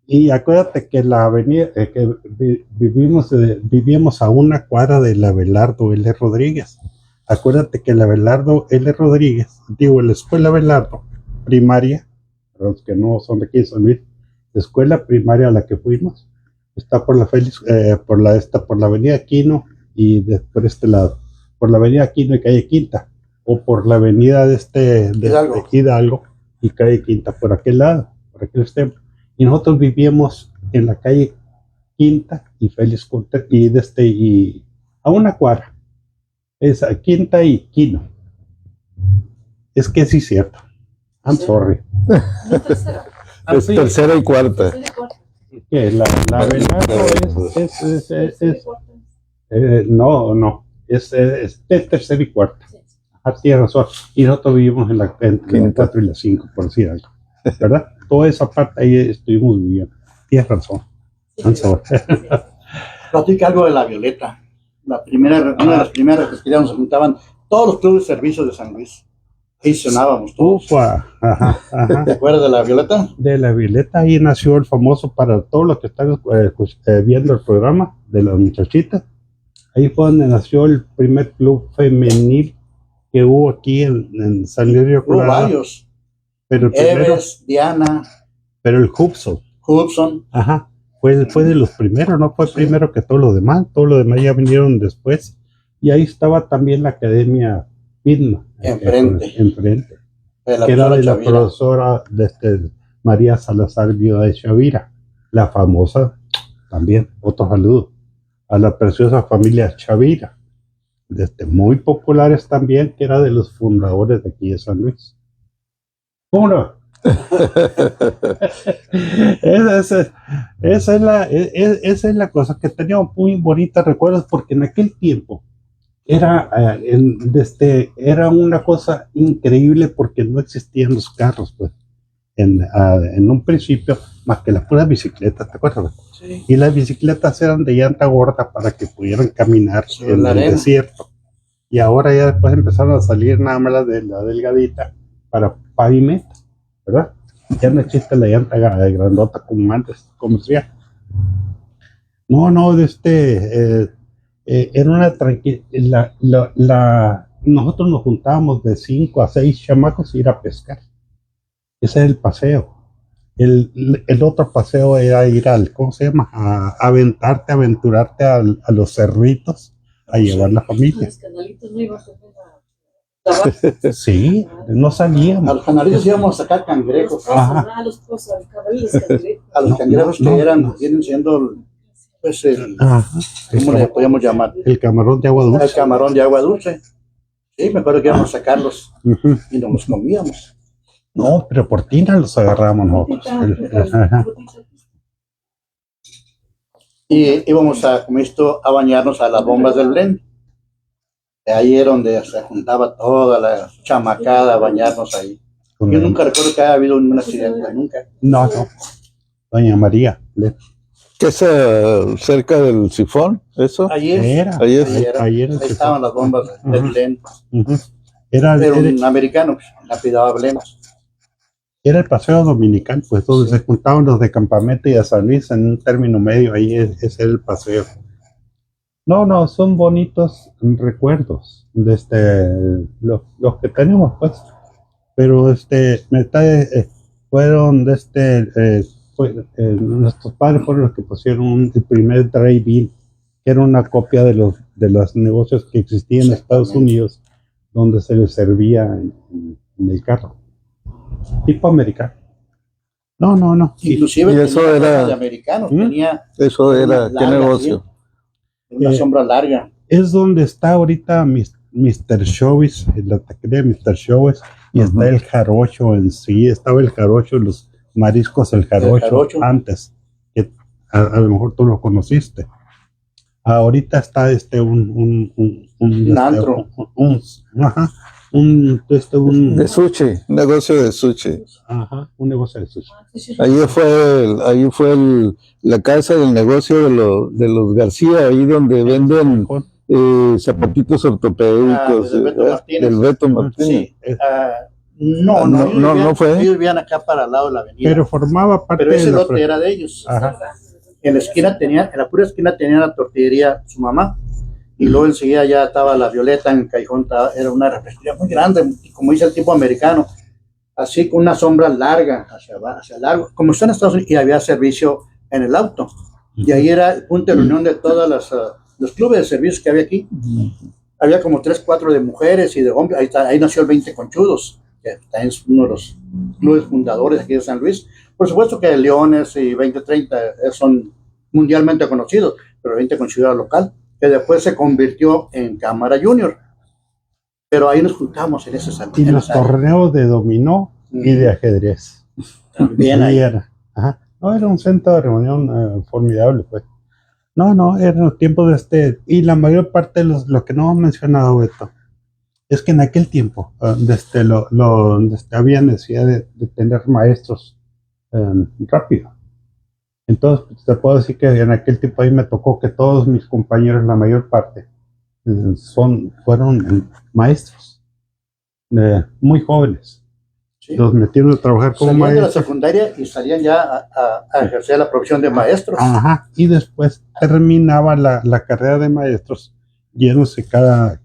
y acuérdate que la avenida que vivíamos a una cuadra de la Abelardo L. Rodríguez. Acuérdate que la Abelardo L. Rodríguez, la escuela Abelardo primaria, para los que no son de aquí, la escuela primaria a la que fuimos, está por la Félix, por la avenida Quino y por este lado. Por la avenida Quino y calle Quinta, o por la avenida de Hidalgo y calle Quinta, por aquel lado, por aquel extremo. Y nosotros vivíamos en la calle Quinta y Félix Contreras, y a una cuadra, es a Quinta y Quino. Es que sí es cierto. I'm sorry. Es tercera y cuarta. ¿Qué? La Abelardo no. Es tercera y cuarta. Tienes razón. Y nosotros vivimos en la 4 y la 5, por decir algo. ¿Verdad? Toda esa parte ahí estuvimos viviendo. Tienes razón. Platica algo de la Violeta. una de las primeras que nos juntaban todos los clubes de servicios de San Luis. Ahí cenábamos todos. Ufa, ajá, ajá. ¿Te acuerdas de la Violeta? De la Violeta, ahí nació el famoso, para todos los que están viendo el programa de las muchachitas. Ahí fue donde nació el primer club femenil que hubo aquí en San Luis Río Hubo Colorado. varios. Pero el primero, Eves, Diana, pero el Hubson, Hudson. ajá, fue de los primeros, no fue primero que todos los demás ya vinieron después. Y ahí estaba también la Academia Pitma. Enfrente. Enfrente. De la Que era de la Chavira. profesora María Salazar, viuda de Chavira, la famosa, también, otro saludo, a la preciosa familia Chavira, muy populares también, que era de los fundadores de aquí de San Luis. ¿Cómo no? esa es la cosa, que teníamos muy bonitos recuerdos, porque en aquel tiempo era una cosa increíble, porque no existían los carros, pues, en un principio, más que las puras bicicletas, ¿te acuerdas? Sí. Y las bicicletas eran de llanta gorda para que pudieran caminar Sobre en la el arena. desierto. Y ahora ya después empezaron a salir nada más la delgadita para pavimento, ¿verdad? Ya no existe la llanta grandota como antes, comercial. No, era una tranquila. Nosotros nos juntábamos de 5 a 6 chamacos y ir a pescar. Ese es el paseo. El otro paseo era ir ¿cómo se llama? A aventurarte a los cerritos a llevar la familia. Los canalitos no iban a trabajar. Sí, no A salíamos. los canarios íbamos a sacar cangrejos. Ajá. A los pozos, al canalillos, cangrejos. A los No, cangrejos no, que no. vienen siendo, pues, Ajá. ¿cómo le podíamos llamar? El camarón de agua El dulce. camarón de agua dulce. Sí, me acuerdo que íbamos a sacarlos Ujú. y nos los comíamos. No, pero por tina los agarramos nosotros. Ajá. Y íbamos a bañarnos a las bombas del Blen. Ahí era donde se juntaba toda la chamacada a bañarnos ahí. Yo nunca recuerdo que haya habido un accidente, nunca. No. Doña María. ¿Qué es cerca del sifón? ¿Eso? Ahí es. Era. Ahí es. Ahí era. Ahí estaban las bombas del Blen. Ujú. Era Era un americano, la pidaba Blen. el paseo dominical, pues donde se juntaban los de Campamento y de San Luis en un término medio, ahí ese era el paseo. No, son bonitos recuerdos de los que tenemos, pues. Pero fueron nuestros padres fueron los que pusieron el primer drive-in, que era una copia de los negocios que existían en Estados Unidos, donde se les servía en el carro. Tipo americano. No. Inclusive Y eso tenía era- cosas de americanos, ¿Mm? tenía Eso era, ¿qué larga, negocio? una sombra larga. Es donde está ahorita Mr. Showbiz, la taquería de Mr. Showbiz, y Ujú. está el jarocho en sí. Estaba el jarocho, los mariscos, el jarocho, jarocho. antes, que a lo mejor tú lo conociste. Ahorita está un antro. De sushi, negocio de sushi. un negocio de sushi. Ahí fue la casa del negocio de los García, ahí donde venden zapatitos ortopédicos, del Beto Martínez. del Beto Martínez. Sí. No, ellos fue. Ellos vivían acá para el lado de la avenida. Pero formaba parte Pero ese de la lote era de ellos. Ajá. En la pura esquina tenía la tortillería su mamá. Y luego enseguida ya estaba la Violeta en el callejón, era una refresquería muy grande, como dice el tipo americano, así con una sombra larga, hacia largo, como está en Estados Unidos, y había servicio en el auto. Y ahí era el punto de reunión de todos los clubes de servicios que había aquí. Había como 3, 4 de mujeres y de hombres. Ahí nació el 20 Conchudos, que también es uno de los clubes fundadores aquí de San Luis. Por supuesto que Leones y 2030 son mundialmente conocidos, pero el 20 Conchudos era local, que después se convirtió en Cámara Junior. Pero ahí nos juntamos en ese salón. Y los torneos de dominó y de ajedrez. También Ahí ahí. era. Ajá. No, era un centro de reunión formidable, pues. No, eran los tiempos y la mayor parte de lo que no hemos mencionado, Beto, es que en aquel tiempo, había necesidad de tener maestros rápido. Entonces, te puedo decir que en aquel tiempo ahí me tocó que todos mis compañeros, la mayor parte, fueron maestros, muy jóvenes. Sí. Los metieron a trabajar como Salían de la maestros. secundaria y salían ya a ejercer la profesión de maestros. Ajá, y después terminaba la carrera de maestros yéndose cada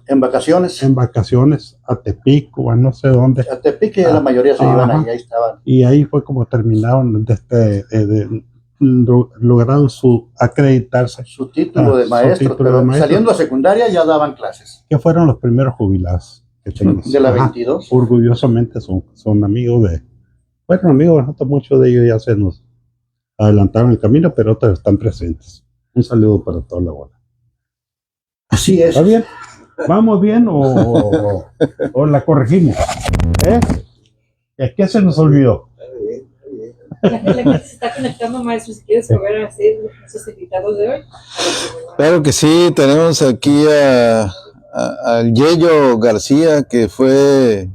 En vacaciones. en vacaciones a Tepic o a no sé dónde. A Tepic, que la mayoría se iban Ajá. ahí estaban. Y ahí fue como terminaron lograron acreditarse, Su título de su maestro, título pero de maestro. saliendo a secundaria ya daban clases. que fueron los primeros jubilados que tenemos. De la Ajá. 22. Orgullosamente son amigos fueron amigos de nosotros, muchos de ellos ya se nos adelantaron el camino, pero otros están presentes. Un saludo para toda la bola. Así es. ¿Está bien? ¿Vamos bien o la corregimos? ¿Es que se nos olvidó? La gente que se está conectando, maestro, si quieres volver a decir nuestros invitados de hoy. Claro que sí, tenemos aquí al Yello García, que fue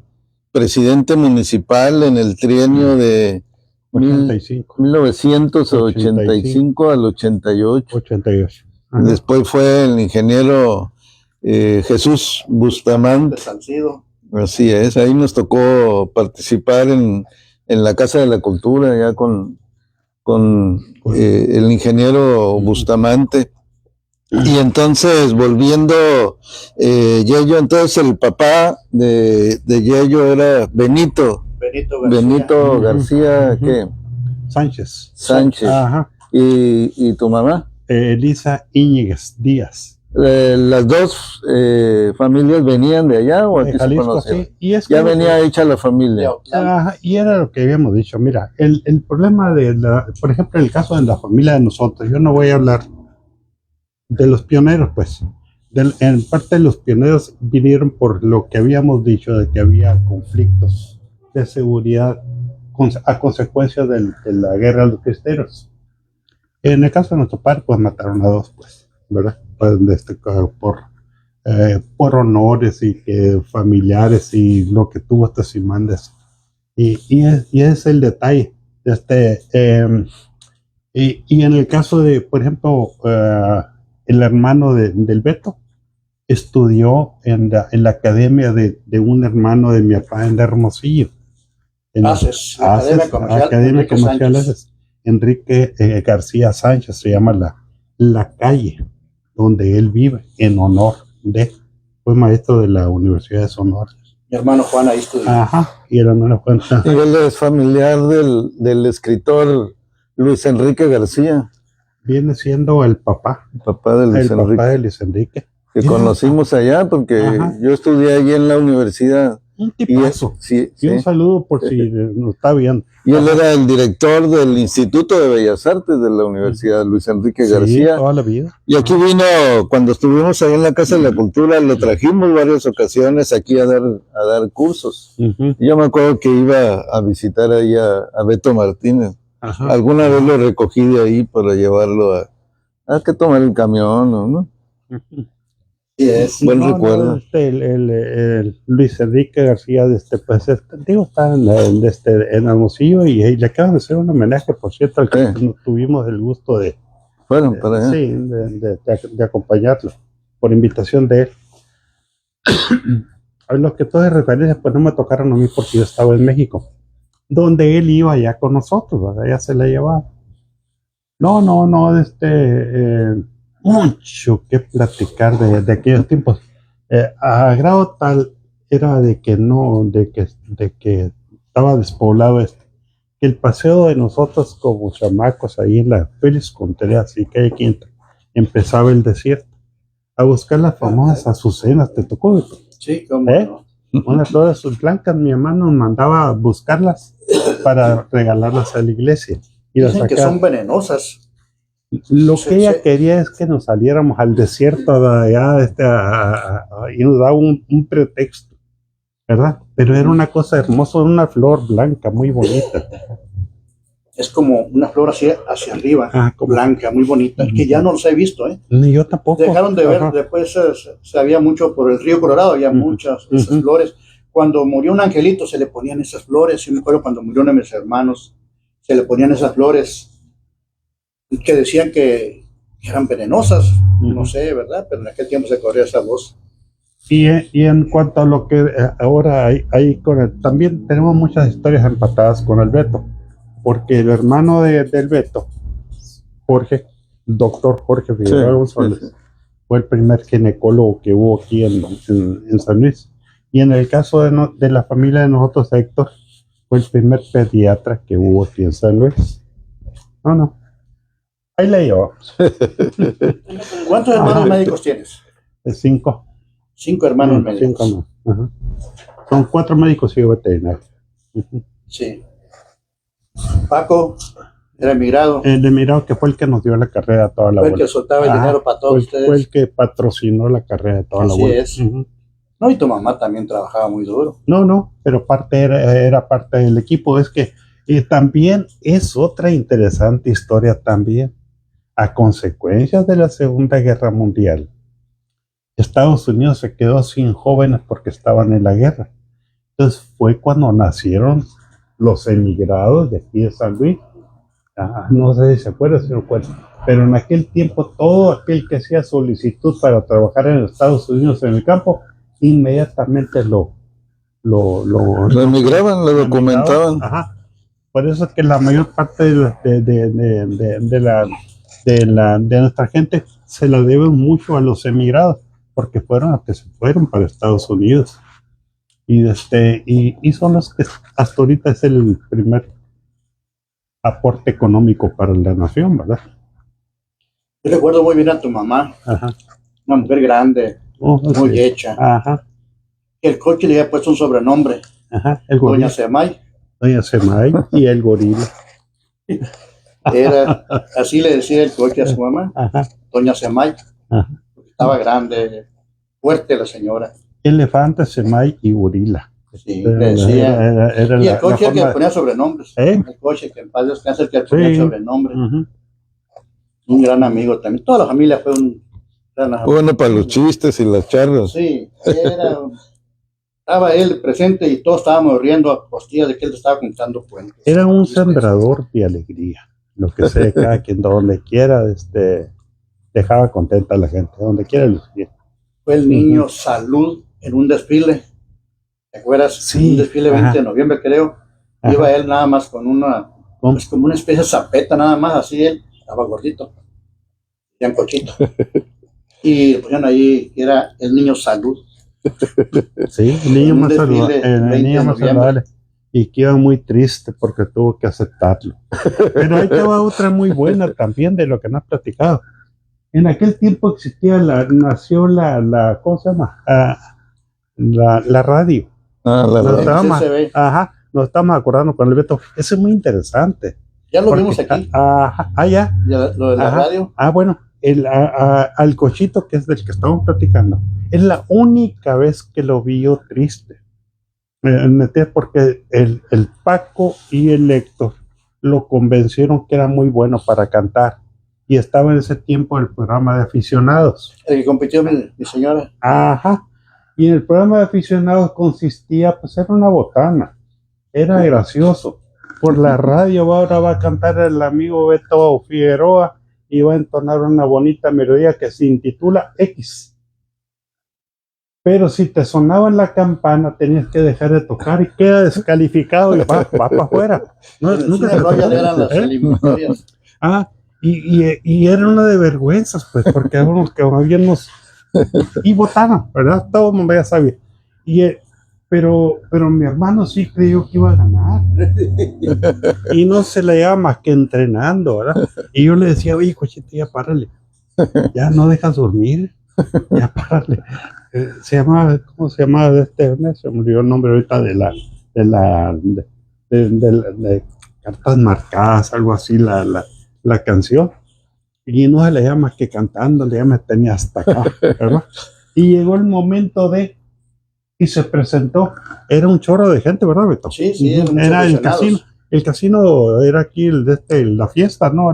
presidente municipal en el trienio de 85, 1985 al 88. 88. Ajá. Después fue el ingeniero Jesús De Bustamante. Salcido. Así es, ahí nos tocó participar en la Casa de la Cultura, ya con el ingeniero Bustamante. Y entonces, volviendo, Yello, entonces el papá de Yello era Benito García, Ujú. ¿qué? Sánchez. Sánchez. Ajá. ¿Y tu mamá? Elisa Íñiguez Díaz. ¿Las dos familias venían de allá o De aquí se Jalisco, conocieron? sí. Y es Ya que- venía hecha la familia. Ajá, y era lo que habíamos dicho. Mira, el problema por ejemplo, en el caso de la familia de nosotros, yo no voy a hablar de los pioneros, pues. En parte los pioneros vinieron por lo que habíamos dicho, de que había conflictos de seguridad a consecuencia de la guerra de los cristeros. En el caso de nuestro padre, pues mataron a dos, pues, ¿verdad? Pues, por honores y que familiares y lo que tuvo hasta Simandes. Y es el detalle. Y en el caso de, por ejemplo, el hermano del Beto estudió en la academia de un hermano de mi papá en Hermosillo. Academia Comercial Aces. Enrique García Sánchez se llama la calle donde él vive, en honor de, fue maestro de la Universidad de Sonora. Mi hermano Juan ahí estudió. Ajá, y el hermano Juan. Y él es familiar del escritor Luis Enrique García, Viene siendo el papá papá de Luis Enrique, de Luis Enrique. que conocimos allá porque Ajá. yo estudié allí en la universidad. Un Y tipazo. sí, Y un sí. saludo por si nos está viendo. Y él era el director del Instituto de Bellas Artes de la Universidad, Luis Enrique Sí, García. toda la vida. Y aquí vino, cuando estuvimos ahí en la Casa de la Cultura, lo trajimos varias ocasiones aquí a dar cursos. Ujú. Yo me acuerdo que iba a visitar ahí a Beto Martínez. Ajá. Alguna vez lo recogí de ahí para llevarlo a que tomar el camión, ¿no? Ujú. Sí, es buen recuerdo. El Luis Enrique García, pues, digo, está en Hermosillo y le acaban de hacer un homenaje, por cierto, al que tuvimos el gusto de Para allá. sí, de acompañarlo, por invitación de él. A los que todas referencias, pues no me tocaron a mí porque yo estaba en México, donde él iba ya con nosotros, ¿verdad? Ya se la llevaba. No, mucho que platicar de aquellos tiempos. A grado tal era de que estaba despoblado que el paseo de nosotros como chamacos ahí en la Félix Contreras y calle Quinta empezaba el desierto a buscar las famosas azucenas. ¿Te tocó? Sí, cómo no. Unas flores blancas, mi mamá nos mandaba a buscarlas para regalarlas a la iglesia. Y las Dicen que sacaba. son venenosas. Lo Sí, que ella sí. quería es que nos saliéramos al desierto de allá, y nos daba un pretexto, ¿verdad? Pero era una cosa hermosa, una flor blanca, muy bonita. Es como una flor hacia arriba, Como- blanca, muy bonita, que ya no los he visto, ¿eh? Ni yo tampoco. Dejaron de ver, Ajá. después se había mucho por el río Colorado, había muchas de esas Ujú. flores. Cuando murió un angelito se le ponían esas flores. Yo me acuerdo cuando murió uno de mis hermanos, se le ponían esas flores que decían que eran venenosas, no sé, ¿verdad? Pero en aquel tiempo se corría esa voz. Y en cuanto a lo que ahora hay con también tenemos muchas historias empatadas con el Beto, porque el hermano del Beto, Jorge, doctor Jorge Figueroa González, sí. fue el primer ginecólogo que hubo aquí en San Luis. Y en el caso de la familia de nosotros, Héctor, fue el primer pediatra que hubo aquí en San Luis. No. Ahí le llevamos. ¿Cuántos hermanos médicos tienes? 5. 5 hermanos médicos. 5 más. Ajá. Son 4 médicos y yo veterinario. Sí. Paco era emigrado. El emigrado que fue el que nos dio la carrera a toda la Fue el bola. que soltaba el dinero para todos ustedes. Fue el que patrocinó la carrera de toda la Así bola. es. No, y tu mamá también trabajaba muy duro. No, pero era parte del equipo. Es que también es otra interesante historia también. A consecuencias de la Segunda Guerra Mundial, Estados Unidos se quedó sin jóvenes porque estaban en la guerra. Entonces fue cuando nacieron los emigrados de aquí de San Luis. No sé si se acuerda, si no acuerda. Pero en aquel tiempo todo aquel que hacía solicitud para trabajar en Estados Unidos en el campo, inmediatamente lo emigraban, lo documentaban. Ajá. Por eso es que la mayor parte de nuestra gente se la debe mucho a los emigrados, porque fueron los que se fueron para Estados Unidos. Y son los que hasta ahorita es el primer aporte económico para la nación, ¿verdad? Yo recuerdo muy bien a tu mamá, Ajá. una mujer grande, muy Sí. hecha. Ajá. El coche le había puesto un sobrenombre, Ajá. El Doña gorila. Semay. Doña Semay y el gorila. Era, así le decía el coche a su mamá, Ajá. Doña Semay. Ajá. Estaba grande, fuerte la señora. Elefante, Semay y gorila. Sí, le decía. Era Y el coche el que forma- ponía sobrenombres. ¿Eh? El coche que en paz descanse el que ponía Sí. sobrenombres. Ujú. Un gran amigo también. Toda la familia fue un gran amigo. Bueno, para los chistes y las charlas. Sí, estaba él presente y todos estábamos riendo a costillas de que él estaba contando cuentos. Era un sembrador de alegría. Lo que sea, cada quien donde quiera, dejaba contenta a la gente, donde quiera lo hacía. Fue el niño Salud en un desfile. ¿Te acuerdas? Sí, Un desfile 20 de ajá. noviembre, creo. Ajá. Iba él nada más con una, pues como una especie de zapeta, nada más, así él. Estaba gordito. Ya en cochito. Y le pusieron ahí, que era el niño Salud. Sí, el niño Un más desfile saludable, el 20 niño de más noviembre. saludable. Y que iba muy triste porque tuvo que aceptarlo. Pero ahí te va otra muy buena también de lo que no has platicado. En aquel tiempo existía nació la ¿cómo se llama? La radio. Ah, la Nos verdad. estábamos, CCB. ajá, nos estamos acordando con el Beto. Eso es muy interesante. Ya lo Porque- vimos aquí. Ajá, ya. Ya lo de la Ajá. radio. Bueno, al cochito que es del que estamos platicando, es la única vez que lo vi yo triste. Porque el Paco y el Héctor lo convencieron que era muy bueno para cantar. Y estaba en ese tiempo el programa de aficionados. El que compitió mi señora. Ajá. Y en el programa de aficionados consistía, pues era una botana. Era gracioso. Por la radio ahora va a cantar el amigo Beto Figueroa y va a entonar una bonita melodía que se intitula X. Pero si te sonaba la campana, tenías que dejar de tocar y queda descalificado y va para afuera. No, nunca Sí, se Royal eran las ¿Eh? eliminatorias. Y era una de vergüenzas, pues, porque algunos que habían y votaron, ¿verdad? Todo el mundo ya sabía. Pero mi hermano sí creyó que iba a ganar. Y no se le llevaba más que entrenando, ¿verdad? Y yo le decía, oye, cochito, ya párale. Ya no dejas dormir. Ya párale. ¿Cómo se llama? Se me olvidó el nombre ahorita de cartas marcadas, algo así, la canción. Y no se le llama más que cantando, ya me tenía hasta acá, ¿verdad? Y llegó el momento y se presentó. Era un chorro de gente, ¿verdad, Beto? Sí, sí, eran muchos era el aficionados. casino. El casino era aquí la fiesta, ¿no?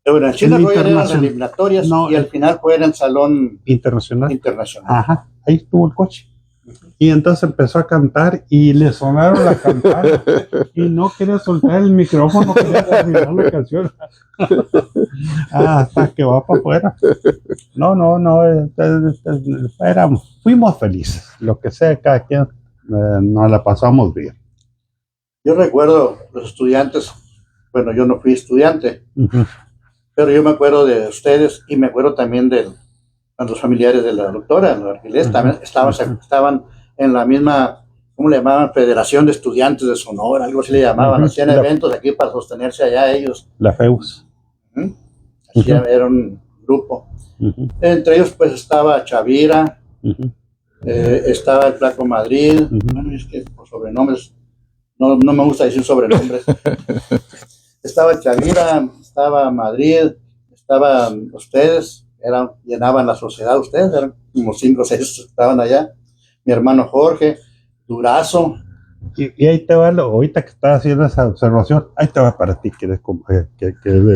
Bueno, en China El Royal eran las internacional. eliminatorias No, y al final fue en el salón Internacional. internacional. Ajá, ahí estuvo el coche. Y entonces empezó a cantar y le sonaron la campana y no quería soltar el micrófono, quería terminar la canción. Hasta que va para afuera. Fuimos felices. Lo que sea, cada quien nos la pasamos bien. Yo recuerdo los estudiantes, bueno, yo no fui estudiante, pero yo me acuerdo de ustedes y me acuerdo también de los familiares de la doctora, la Arquilés, también estaban en la misma, ¿cómo le llamaban? Federación de Estudiantes de Sonora, algo así le llamaban. Hacían eventos aquí para sostenerse allá ellos. La FEUS. Era un grupo. Entre ellos pues estaba Chavira, estaba el Flaco Madrid. Bueno, es que por sobrenombres, no me gusta decir sobrenombres. Estaba Chavira, estaba Madrid, estaban ustedes, llenaban la sociedad ustedes, eran como 5 o 6 estaban allá. Mi hermano Jorge, Durazo. Y ahí te va, ahorita que estás haciendo esa observación, ahí te va para ti, que eres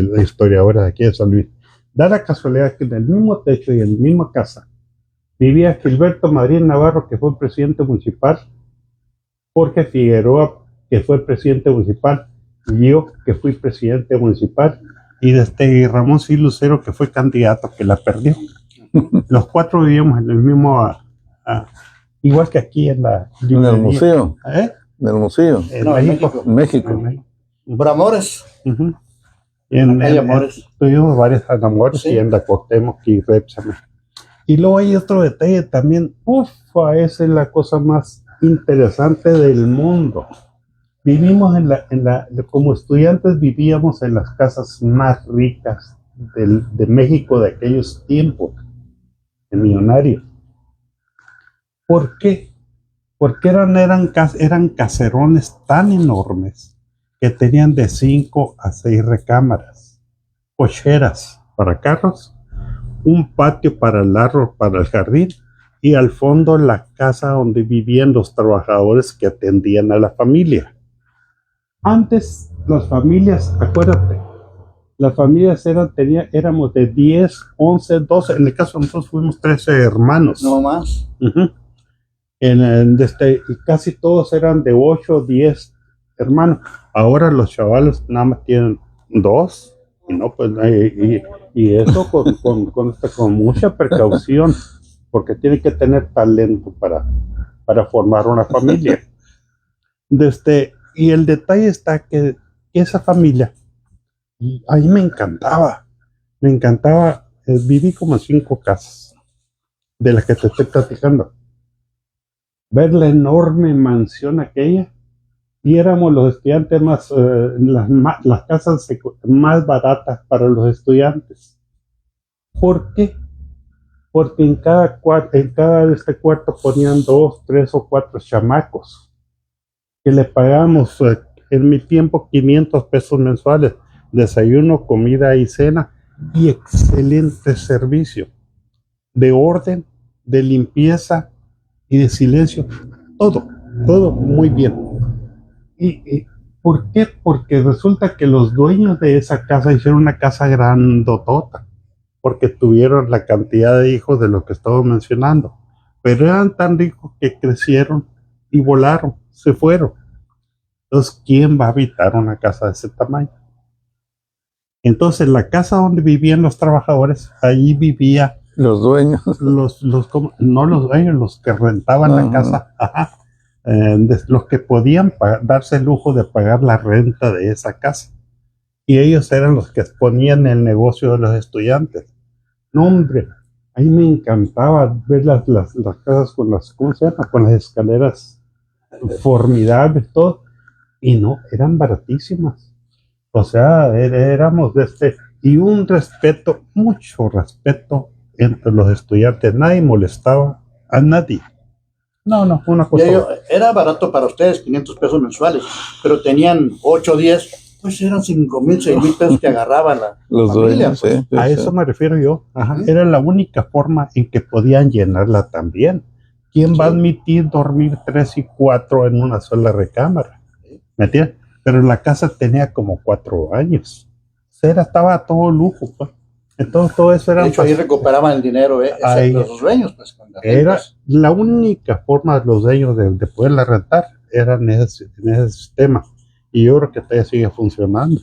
la historiadora de aquí de San Luis. Da la casualidad que en el mismo techo y en la misma casa vivía Gilberto Madrid Navarro, que fue presidente municipal, Jorge Figueroa, que fue presidente municipal, y yo, que fui presidente municipal, y Ramón C. Lucero, que fue candidato, que la perdió. Los 4 vivíamos en el mismo... igual que aquí en el museo. En el museo. En México. Por Amores. Tuvimos varios amores, sí. Y en la Cuauhtémoc y Repsamen. Y luego hay otro detalle también. Esa es la cosa más interesante del mundo. Vivimos como estudiantes vivíamos en las casas más ricas de México de aquellos tiempos, de millonarios. ¿Por qué? Porque eran caserones tan enormes que tenían de 5 a 6 recámaras, cocheras para carros, un patio para el jardín y al fondo la casa donde vivían los trabajadores que atendían a la familia. Antes las familias, acuérdate, las familias éramos de 10, 11, 12, en el caso de nosotros fuimos 13 hermanos. No más. Y casi todos eran de 8 o 10 hermanos. Ahora los chavales nada más tienen 2 y no pues y eso con mucha precaución, porque tienen que tener talento para formar una familia. Y el detalle está que esa familia a mí me encantaba, viví como en 5 casas de las que te estoy platicando. Ver la enorme mansión aquella, y éramos los estudiantes las casas más baratas para los estudiantes. ¿Por qué? Porque en cada cuarto ponían 2, 3 o 4 chamacos que le pagábamos en mi tiempo 500 pesos mensuales, desayuno, comida y cena, y excelente servicio de orden, de limpieza y de silencio, todo muy bien. ¿Y por qué? Porque resulta que los dueños de esa casa hicieron una casa grandotota, porque tuvieron la cantidad de hijos de lo que estaba mencionando, pero eran tan ricos que crecieron y volaron, se fueron. Entonces, ¿quién va a habitar una casa de ese tamaño? Entonces, la casa donde vivían los trabajadores, allí vivía los dueños, no los dueños, los que rentaban la casa, los que podían darse el lujo de pagar la renta de esa casa, y ellos eran los que exponían el negocio de los estudiantes. No, hombre, a mí me encantaba ver las casas con ¿cómo se llama? Con las escaleras formidables, todo, y no, eran baratísimas. O sea, éramos y un respeto, mucho respeto entre los estudiantes. Nadie molestaba a nadie. No, fue una cosa. Era barato para ustedes, 500 pesos mensuales, pero tenían 8 o 10, pues eran 5,000, 6,000 pesos que agarraban los familia, dueños. pues. A eso me refiero yo. Era la única forma en que podían llenarla también. ¿Quién va a admitir dormir 3 y 4 en una sola recámara? ¿Me entiendes? Pero la casa tenía como 4 años. O sea, estaba a todo lujo, pues. Entonces todo eso De hecho, ahí recuperaban el dinero, Ahí. los dueños, pues, con las era rentas. la única forma de los dueños de poderla rentar, era en ese sistema. Y yo creo que todavía sigue funcionando.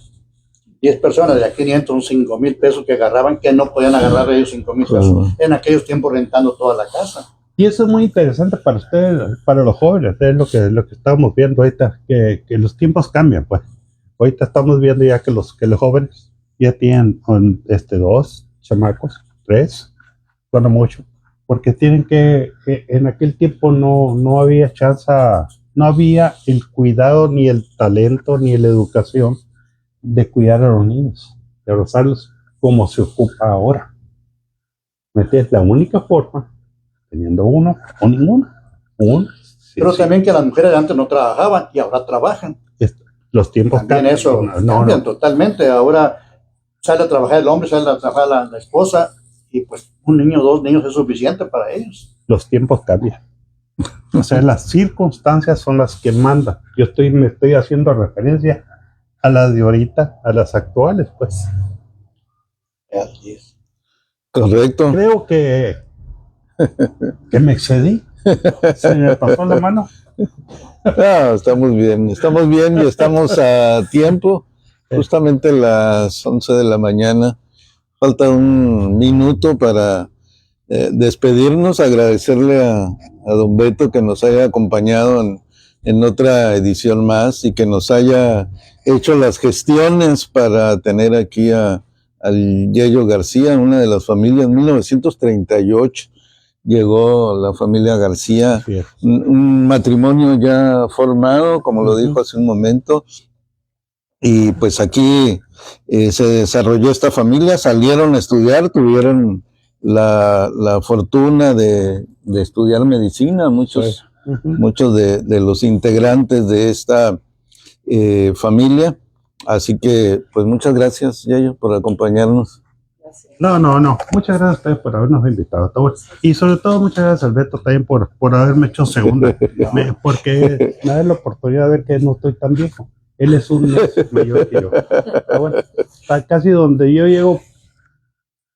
10 personas, de a 500, son 5,000 pesos que agarraban, que no podían agarrar ellos 5,000 pesos Claro. en aquellos tiempos rentando toda la casa. Y eso es muy interesante para ustedes, para los jóvenes, es lo que estamos viendo ahorita, que los tiempos cambian, pues. Ahorita estamos viendo ya que los jóvenes ya tienen 2 chamacos, 3, cuando mucho, porque tienen que en aquel tiempo no había chance, no había el cuidado, ni el talento, ni la educación de cuidar a los niños, de abrazarlos como se ocupa ahora. ¿Me entiendes? La única forma, teniendo uno o ninguno. Pero Sí. también que las mujeres de antes no trabajaban y ahora trabajan. Los tiempos También cambian. eso No. cambian totalmente. Ahora sale a trabajar el hombre, sale a trabajar la esposa, y pues un niño, 2 niños es suficiente para ellos. Los tiempos cambian. O sea, las circunstancias son las que mandan. Me estoy haciendo referencia a las de ahorita, a las actuales, pues. Así es. Correcto. Creo que me excedí. Se me pasó la mano. Estamos bien y estamos a tiempo, justamente las 11 de la mañana. Falta un minuto para despedirnos, agradecerle a don Beto que nos haya acompañado en otra edición más y que nos haya hecho las gestiones para tener aquí al Yello García, una de las familias. En 1938 llegó la familia García, Sí. un matrimonio ya formado, como lo dijo hace un momento, y pues aquí se desarrolló esta familia, salieron a estudiar, tuvieron la fortuna de estudiar medicina, muchos de los integrantes de esta familia. Así que, pues muchas gracias, Yayo, por acompañarnos. No. Muchas gracias a ustedes por habernos invitado. Y sobre todo, muchas gracias al Beto también por haberme hecho segunda. Porque me da la oportunidad de ver que no estoy tan viejo. Él es un mes mayor que yo. Pero bueno, está casi donde yo llego,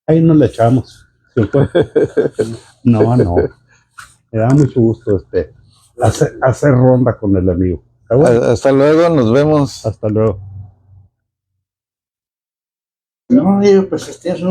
ahí nos le echamos. No. Me da mucho gusto hacer ronda con el amigo. Bueno, Hasta luego, nos vemos. hasta luego. No, pues es una